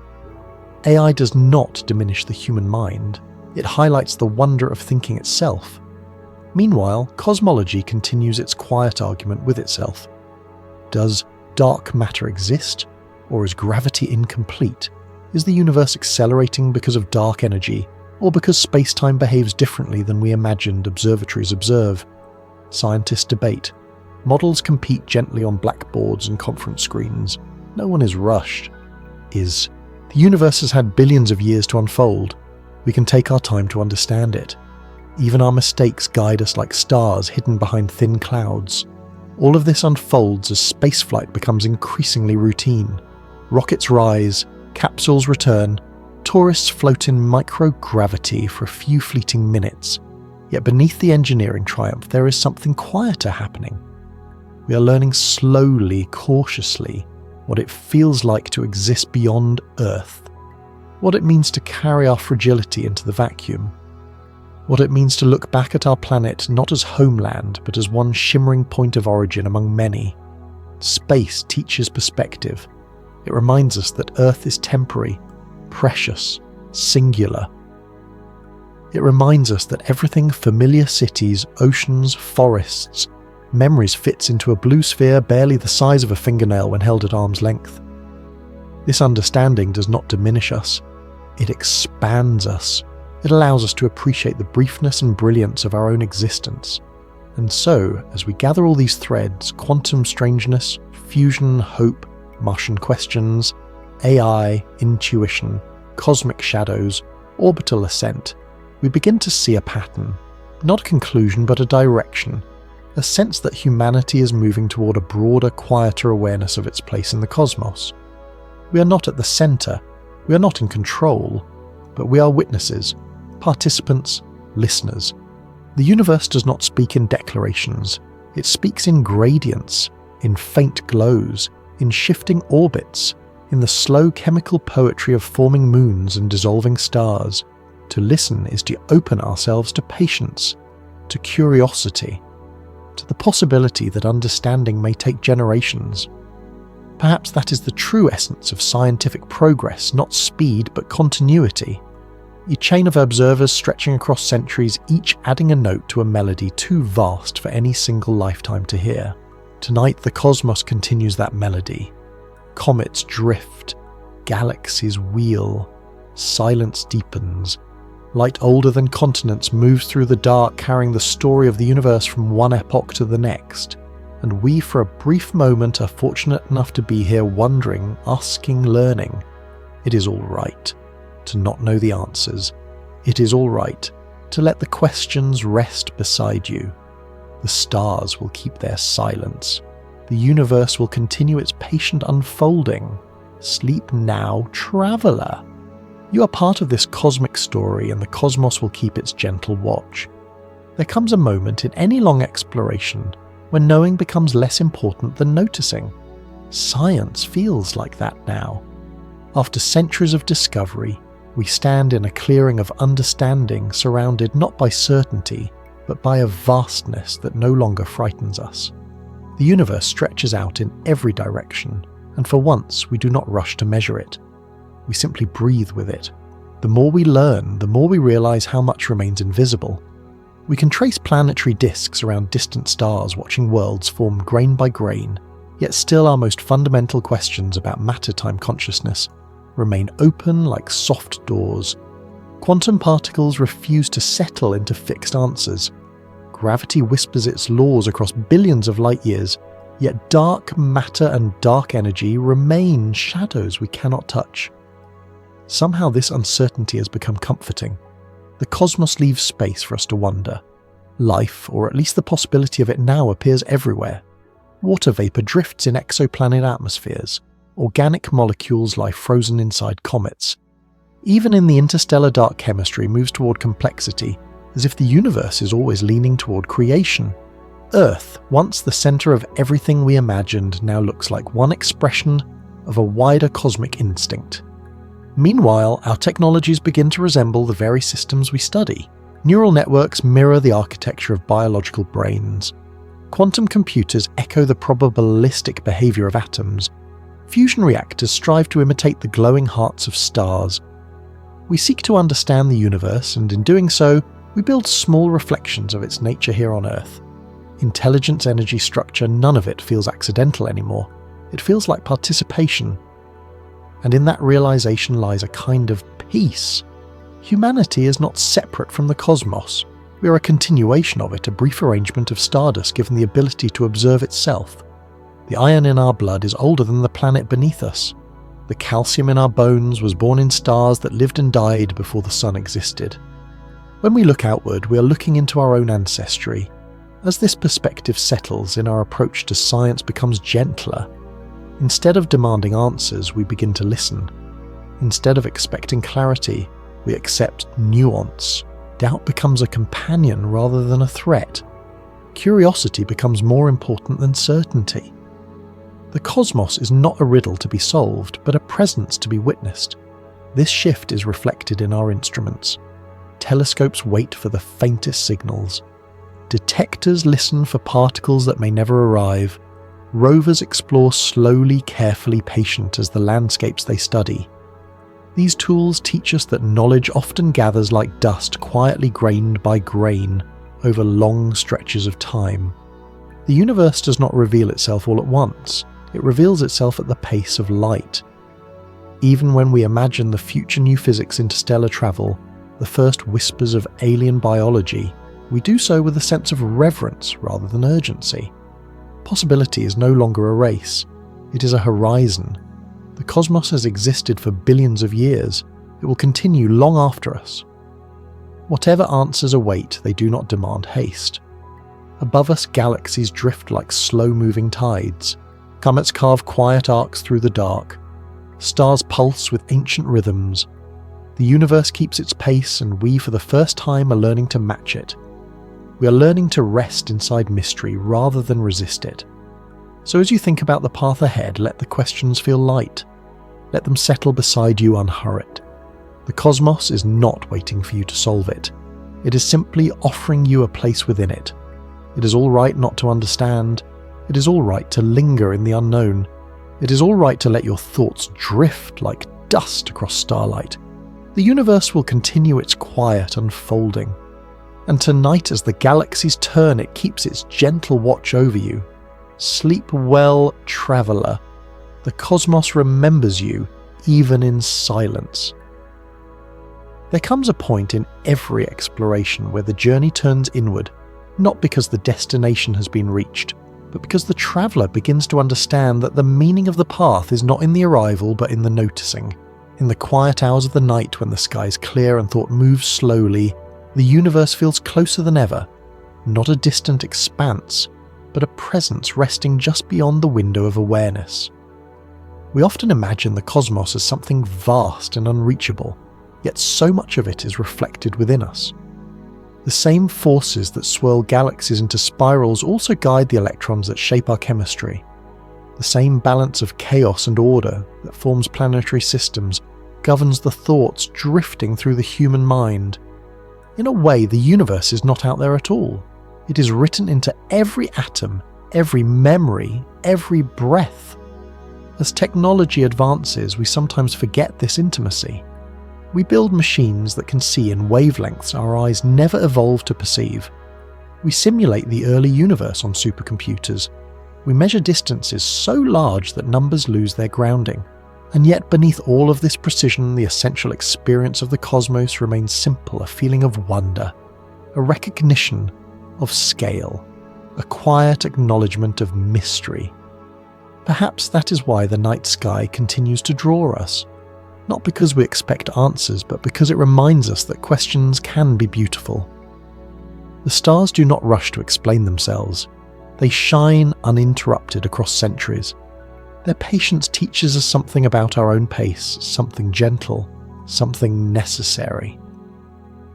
AI does not diminish the human mind, it highlights the wonder of thinking itself. Meanwhile, cosmology continues its quiet argument with itself. Does dark matter exist? Or is gravity incomplete? Is the universe accelerating because of dark energy, or because space-time behaves differently than we imagined observatories observe? Scientists debate. Models compete gently on blackboards and conference screens. No one is rushed. The universe has had billions of years to unfold. We can take our time to understand it. Even our mistakes guide us like stars hidden behind thin clouds. All of this unfolds as spaceflight becomes increasingly routine. Rockets rise, capsules return, tourists float in microgravity for a few fleeting minutes. Yet beneath the engineering triumph, there is something quieter happening. We are learning slowly, cautiously, what it feels like to exist beyond Earth, what it means to carry our fragility into the vacuum, what it means to look back at our planet not as homeland, but as one shimmering point of origin among many. Space teaches perspective. It reminds us that Earth is temporary, precious, singular. It reminds us that everything familiar cities, oceans, forests, memories fits into a blue sphere barely the size of a fingernail when held at arm's length. This understanding does not diminish us. It expands us. It allows us to appreciate the briefness and brilliance of our own existence. And so, as we gather all these threads, quantum strangeness, fusion, hope, Martian questions, AI, intuition, cosmic shadows, orbital ascent, we begin to see a pattern, not a conclusion but a direction, a sense that humanity is moving toward a broader, quieter awareness of its place in the cosmos. We are not at the centre, we are not in control, but we are witnesses, participants, listeners. The universe does not speak in declarations, it speaks in gradients, in faint glows, in shifting orbits, in the slow chemical poetry of forming moons and dissolving stars. To listen is to open ourselves to patience, to curiosity, to the possibility that understanding may take generations. Perhaps that is the true essence of scientific progress, not speed but continuity. A chain of observers stretching across centuries, each adding a note to a melody too vast for any single lifetime to hear. Tonight the cosmos continues that melody. Comets drift, galaxies wheel, silence deepens. Light older than continents moves through the dark, carrying the story of the universe from one epoch to the next. And we for a brief moment are fortunate enough to be here wondering, asking, learning. It is all right to not know the answers. It is all right to let the questions rest beside you. The stars will keep their silence. The universe will continue its patient unfolding. Sleep now, traveller. You are part of this cosmic story, and the cosmos will keep its gentle watch. There comes a moment in any long exploration when knowing becomes less important than noticing. Science feels like that now. After centuries of discovery, we stand in a clearing of understanding, surrounded not by certainty, but by a vastness that no longer frightens us. The universe stretches out in every direction, and for once we do not rush to measure it. We simply breathe with it. The more we learn, the more we realize how much remains invisible. We can trace planetary disks around distant stars, watching worlds form grain by grain, yet still our most fundamental questions about matter-time consciousness remain open like soft doors. Quantum particles refuse to settle into fixed answers. Gravity whispers its laws across billions of light years, yet dark matter and dark energy remain shadows we cannot touch. Somehow this uncertainty has become comforting. The cosmos leaves space for us to wonder. Life, or at least the possibility of it now, appears everywhere. Water vapor drifts in exoplanet atmospheres. Organic molecules lie frozen inside comets. Even in the interstellar dark chemistry moves toward complexity, as if the universe is always leaning toward creation. Earth, once the center of everything we imagined, now looks like one expression of a wider cosmic instinct. Meanwhile, our technologies begin to resemble the very systems we study. Neural networks mirror the architecture of biological brains. Quantum computers echo the probabilistic behavior of atoms. Fusion reactors strive to imitate the glowing hearts of stars. We seek to understand the universe, and in doing so, we build small reflections of its nature here on Earth. Intelligence, energy, structure, none of it feels accidental anymore. It feels like participation. And in that realization lies a kind of peace. Humanity is not separate from the cosmos. We are a continuation of it, a brief arrangement of stardust given the ability to observe itself. The iron in our blood is older than the planet beneath us. The calcium in our bones was born in stars that lived and died before the sun existed. When we look outward, we are looking into our own ancestry. As this perspective settles in, our approach to science becomes gentler. Instead of demanding answers, we begin to listen. Instead of expecting clarity, we accept nuance. Doubt becomes a companion rather than a threat. Curiosity becomes more important than certainty. The cosmos is not a riddle to be solved, but a presence to be witnessed. This shift is reflected in our instruments. Telescopes wait for the faintest signals. Detectors listen for particles that may never arrive. Rovers explore slowly, carefully, patient as the landscapes they study. These tools teach us that knowledge often gathers like dust, quietly grained by grain, over long stretches of time. The universe does not reveal itself all at once. It reveals itself at the pace of light. Even when we imagine the future new physics, interstellar travel, the first whispers of alien biology, we do so with a sense of reverence rather than urgency. Possibility is no longer a race. It is a horizon. The cosmos has existed for billions of years. It will continue long after us. Whatever answers await, they do not demand haste. Above us, galaxies drift like slow-moving tides. Comets carve quiet arcs through the dark. Stars pulse with ancient rhythms. The universe keeps its pace, and we, for the first time, are learning to match it. We are learning to rest inside mystery rather than resist it. So as you think about the path ahead, let the questions feel light. Let them settle beside you unhurried. The cosmos is not waiting for you to solve it. It is simply offering you a place within it. It is all right not to understand. It is all right to linger in the unknown. It is all right to let your thoughts drift like dust across starlight. The universe will continue its quiet unfolding. And tonight, as the galaxies turn, it keeps its gentle watch over you. Sleep well, traveller. The cosmos remembers you, even in silence. There comes a point in every exploration where the journey turns inward, not because the destination has been reached, but because the traveller begins to understand that the meaning of the path is not in the arrival but in the noticing. In the quiet hours of the night when the sky is clear and thought moves slowly, the universe feels closer than ever, not a distant expanse, but a presence resting just beyond the window of awareness. We often imagine the cosmos as something vast and unreachable, yet so much of it is reflected within us. The same forces that swirl galaxies into spirals also guide the electrons that shape our chemistry. The same balance of chaos and order that forms planetary systems governs the thoughts drifting through the human mind. In a way, the universe is not out there at all. It is written into every atom, every memory, every breath. As technology advances, we sometimes forget this intimacy. We build machines that can see in wavelengths our eyes never evolved to perceive. We simulate the early universe on supercomputers. We measure distances so large that numbers lose their grounding. And yet beneath all of this precision, the essential experience of the cosmos remains simple, a feeling of wonder, a recognition of scale, a quiet acknowledgement of mystery. Perhaps that is why the night sky continues to draw us. Not because we expect answers, but because it reminds us that questions can be beautiful. The stars do not rush to explain themselves. They shine uninterrupted across centuries. Their patience teaches us something about our own pace, something gentle, something necessary.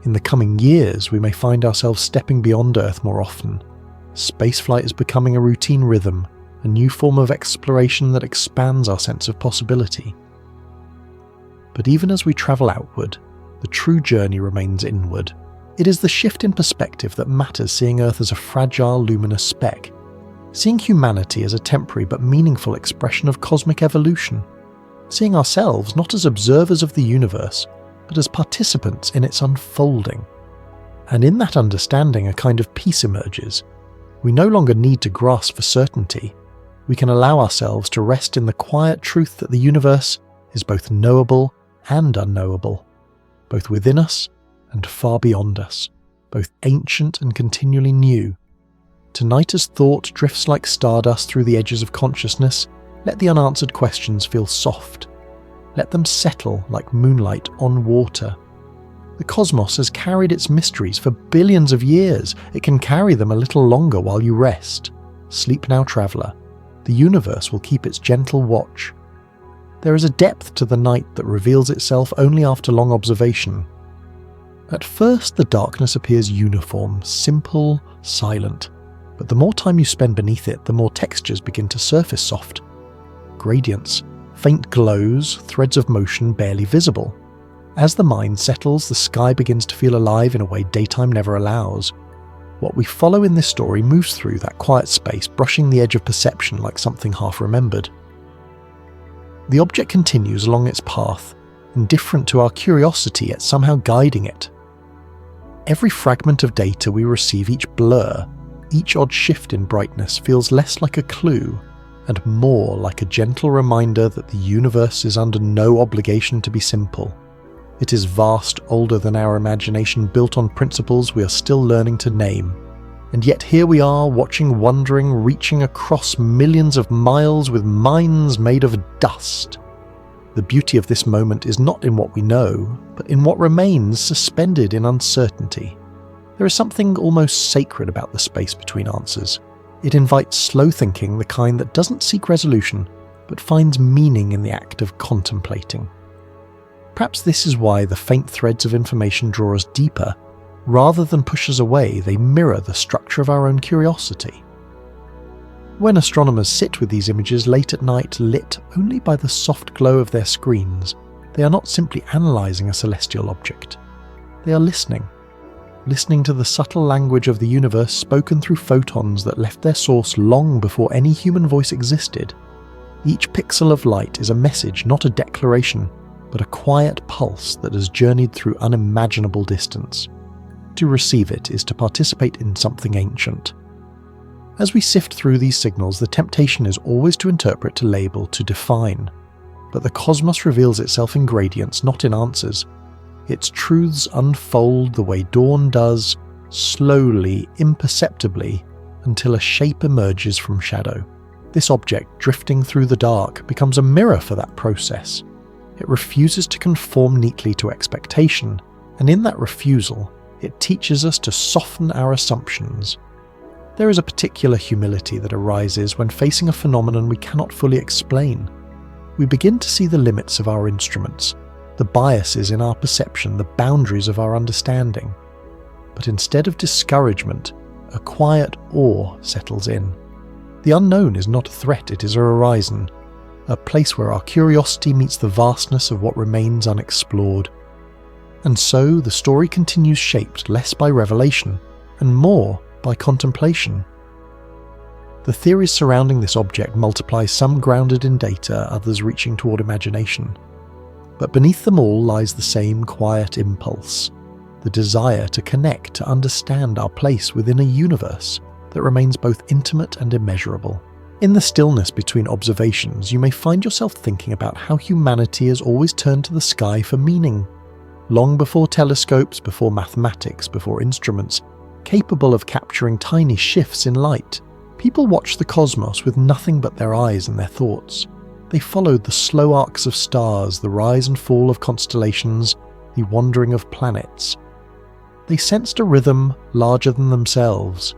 In the coming years, we may find ourselves stepping beyond Earth more often. Spaceflight is becoming a routine rhythm, a new form of exploration that expands our sense of possibility. But even as we travel outward, the true journey remains inward. It is the shift in perspective that matters, seeing Earth as a fragile, luminous speck, seeing humanity as a temporary but meaningful expression of cosmic evolution, seeing ourselves not as observers of the universe, but as participants in its unfolding. And in that understanding, a kind of peace emerges. We no longer need to grasp for certainty. We can allow ourselves to rest in the quiet truth that the universe is both knowable and unknowable, both within us and far beyond us, both ancient and continually new. Tonight, as thought drifts like stardust through the edges of consciousness, let the unanswered questions feel soft. Let them settle like moonlight on water. The cosmos has carried its mysteries for billions of years. It can carry them a little longer while you rest. Sleep now, traveller. The universe will keep its gentle watch. There is a depth to the night that reveals itself only after long observation. At first, the darkness appears uniform, simple, silent, but the more time you spend beneath it, the more textures begin to surface soft. Gradients, faint glows, threads of motion barely visible. As the mind settles, the sky begins to feel alive in a way daytime never allows. What we follow in this story moves through that quiet space, brushing the edge of perception like something half remembered. The object continues along its path, indifferent to our curiosity yet somehow guiding it. Every fragment of data we receive, each blur, each odd shift in brightness feels less like a clue and more like a gentle reminder that the universe is under no obligation to be simple. It is vast, older than our imagination, built on principles we are still learning to name. And yet here we are, watching, wondering, reaching across millions of miles with minds made of dust. The beauty of this moment is not in what we know, but in what remains suspended in uncertainty. There is something almost sacred about the space between answers. It invites slow thinking, the kind that doesn't seek resolution, but finds meaning in the act of contemplating. Perhaps this is why the faint threads of information draw us deeper. Rather than push us away, they mirror the structure of our own curiosity. When astronomers sit with these images late at night, lit only by the soft glow of their screens, they are not simply analysing a celestial object. They are listening to the subtle language of the universe spoken through photons that left their source long before any human voice existed. Each pixel of light is a message, not a declaration, but a quiet pulse that has journeyed through unimaginable distance. To receive it is to participate in something ancient. As we sift through these signals, the temptation is always to interpret, to label, to define. But the cosmos reveals itself in gradients, not in answers. Its truths unfold the way dawn does, slowly, imperceptibly, until a shape emerges from shadow. This object, drifting through the dark, becomes a mirror for that process. It refuses to conform neatly to expectation, and in that refusal, it teaches us to soften our assumptions. There is a particular humility that arises when facing a phenomenon we cannot fully explain. We begin to see the limits of our instruments, the biases in our perception, the boundaries of our understanding. But instead of discouragement, a quiet awe settles in. The unknown is not a threat, it is a horizon, a place where our curiosity meets the vastness of what remains unexplored. And so the story continues, shaped less by revelation and more by contemplation. The theories surrounding this object multiply, some grounded in data, others reaching toward imagination. But beneath them all lies the same quiet impulse, the desire to connect, to understand our place within a universe that remains both intimate and immeasurable. In the stillness between observations, you may find yourself thinking about how humanity has always turned to the sky for meaning. Long before telescopes, before mathematics, before instruments capable of capturing tiny shifts in light, people watched the cosmos with nothing but their eyes and their thoughts. They followed the slow arcs of stars, the rise and fall of constellations, the wandering of planets. They sensed a rhythm larger than themselves.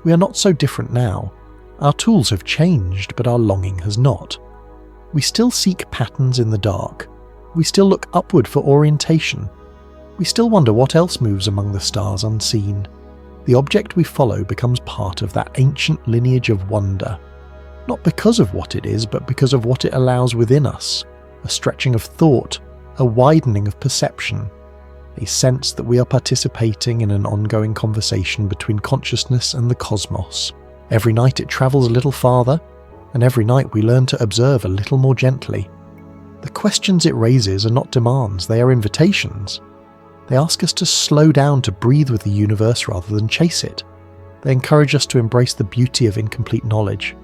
We are not so different now. Our tools have changed, but our longing has not. We still seek patterns in the dark. We still look upward for orientation. We still wonder what else moves among the stars unseen. The object we follow becomes part of that ancient lineage of wonder, not because of what it is, but because of what it allows within us, a stretching of thought, a widening of perception, a sense that we are participating in an ongoing conversation between consciousness and the cosmos. Every night it travels a little farther, and every night we learn to observe a little more gently. The questions it raises are not demands, they are invitations. They ask us to slow down, to breathe with the universe rather than chase it. They encourage us to embrace the beauty of incomplete knowledge.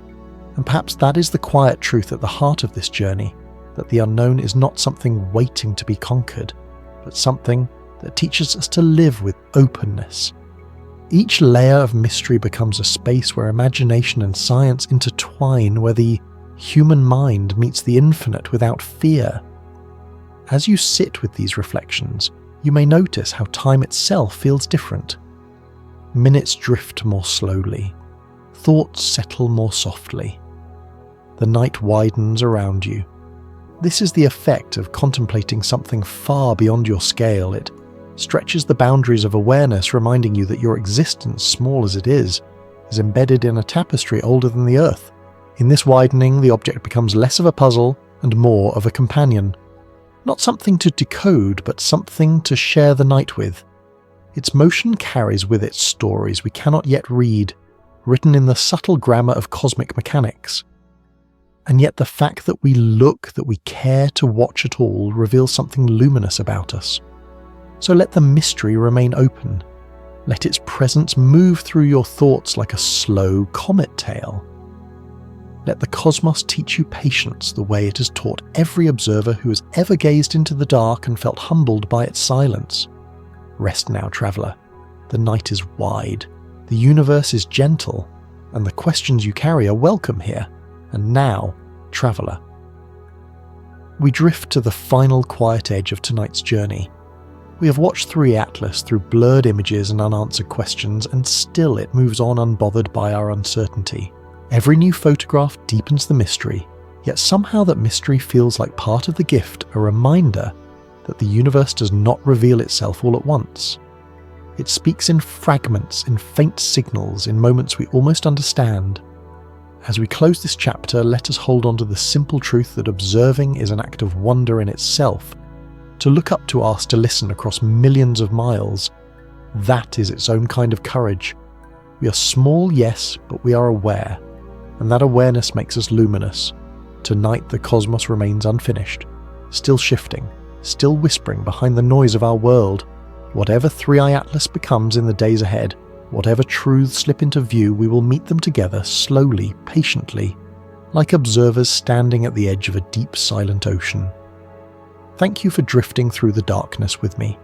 And perhaps that is the quiet truth at the heart of this journey, that the unknown is not something waiting to be conquered, but something that teaches us to live with openness. Each layer of mystery becomes a space where imagination and science intertwine, where the human mind meets the infinite without fear. As you sit with these reflections, you may notice how time itself feels different. Minutes drift more slowly. Thoughts settle more softly. The night widens around you. This is the effect of contemplating something far beyond your scale. It stretches the boundaries of awareness, reminding you that your existence, small as it is embedded in a tapestry older than the Earth. In this widening, the object becomes less of a puzzle and more of a companion. Not something to decode, but something to share the night with. Its motion carries with it stories we cannot yet read, written in the subtle grammar of cosmic mechanics. And yet the fact that we look, that we care to watch at all, reveals something luminous about us. So let the mystery remain open. Let its presence move through your thoughts like a slow comet tail. Let the cosmos teach you patience the way it has taught every observer who has ever gazed into the dark and felt humbled by its silence. Rest now, traveller. The night is wide, the universe is gentle, and the questions you carry are welcome here. And now, traveller. We drift to the final quiet edge of tonight's journey. We have watched 3 Atlas through blurred images and unanswered questions, and still it moves on unbothered by our uncertainty. Every new photograph deepens the mystery, yet somehow that mystery feels like part of the gift, a reminder that the universe does not reveal itself all at once. It speaks in fragments, in faint signals, in moments we almost understand. As we close this chapter, let us hold on to the simple truth that observing is an act of wonder in itself. To look up to ask to listen across millions of miles, that is its own kind of courage. We are small, yes, but we are aware, and that awareness makes us luminous. Tonight the cosmos remains unfinished, still shifting, still whispering behind the noise of our world. Whatever 3i Atlas becomes in the days ahead, whatever truths slip into view, we will meet them together slowly, patiently, like observers standing at the edge of a deep, silent ocean. Thank you for drifting through the darkness with me.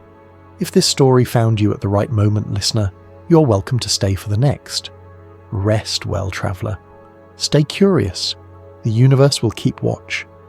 If this story found you at the right moment, listener, you're welcome to stay for the next. Rest well, traveller. Stay curious. The universe will keep watch.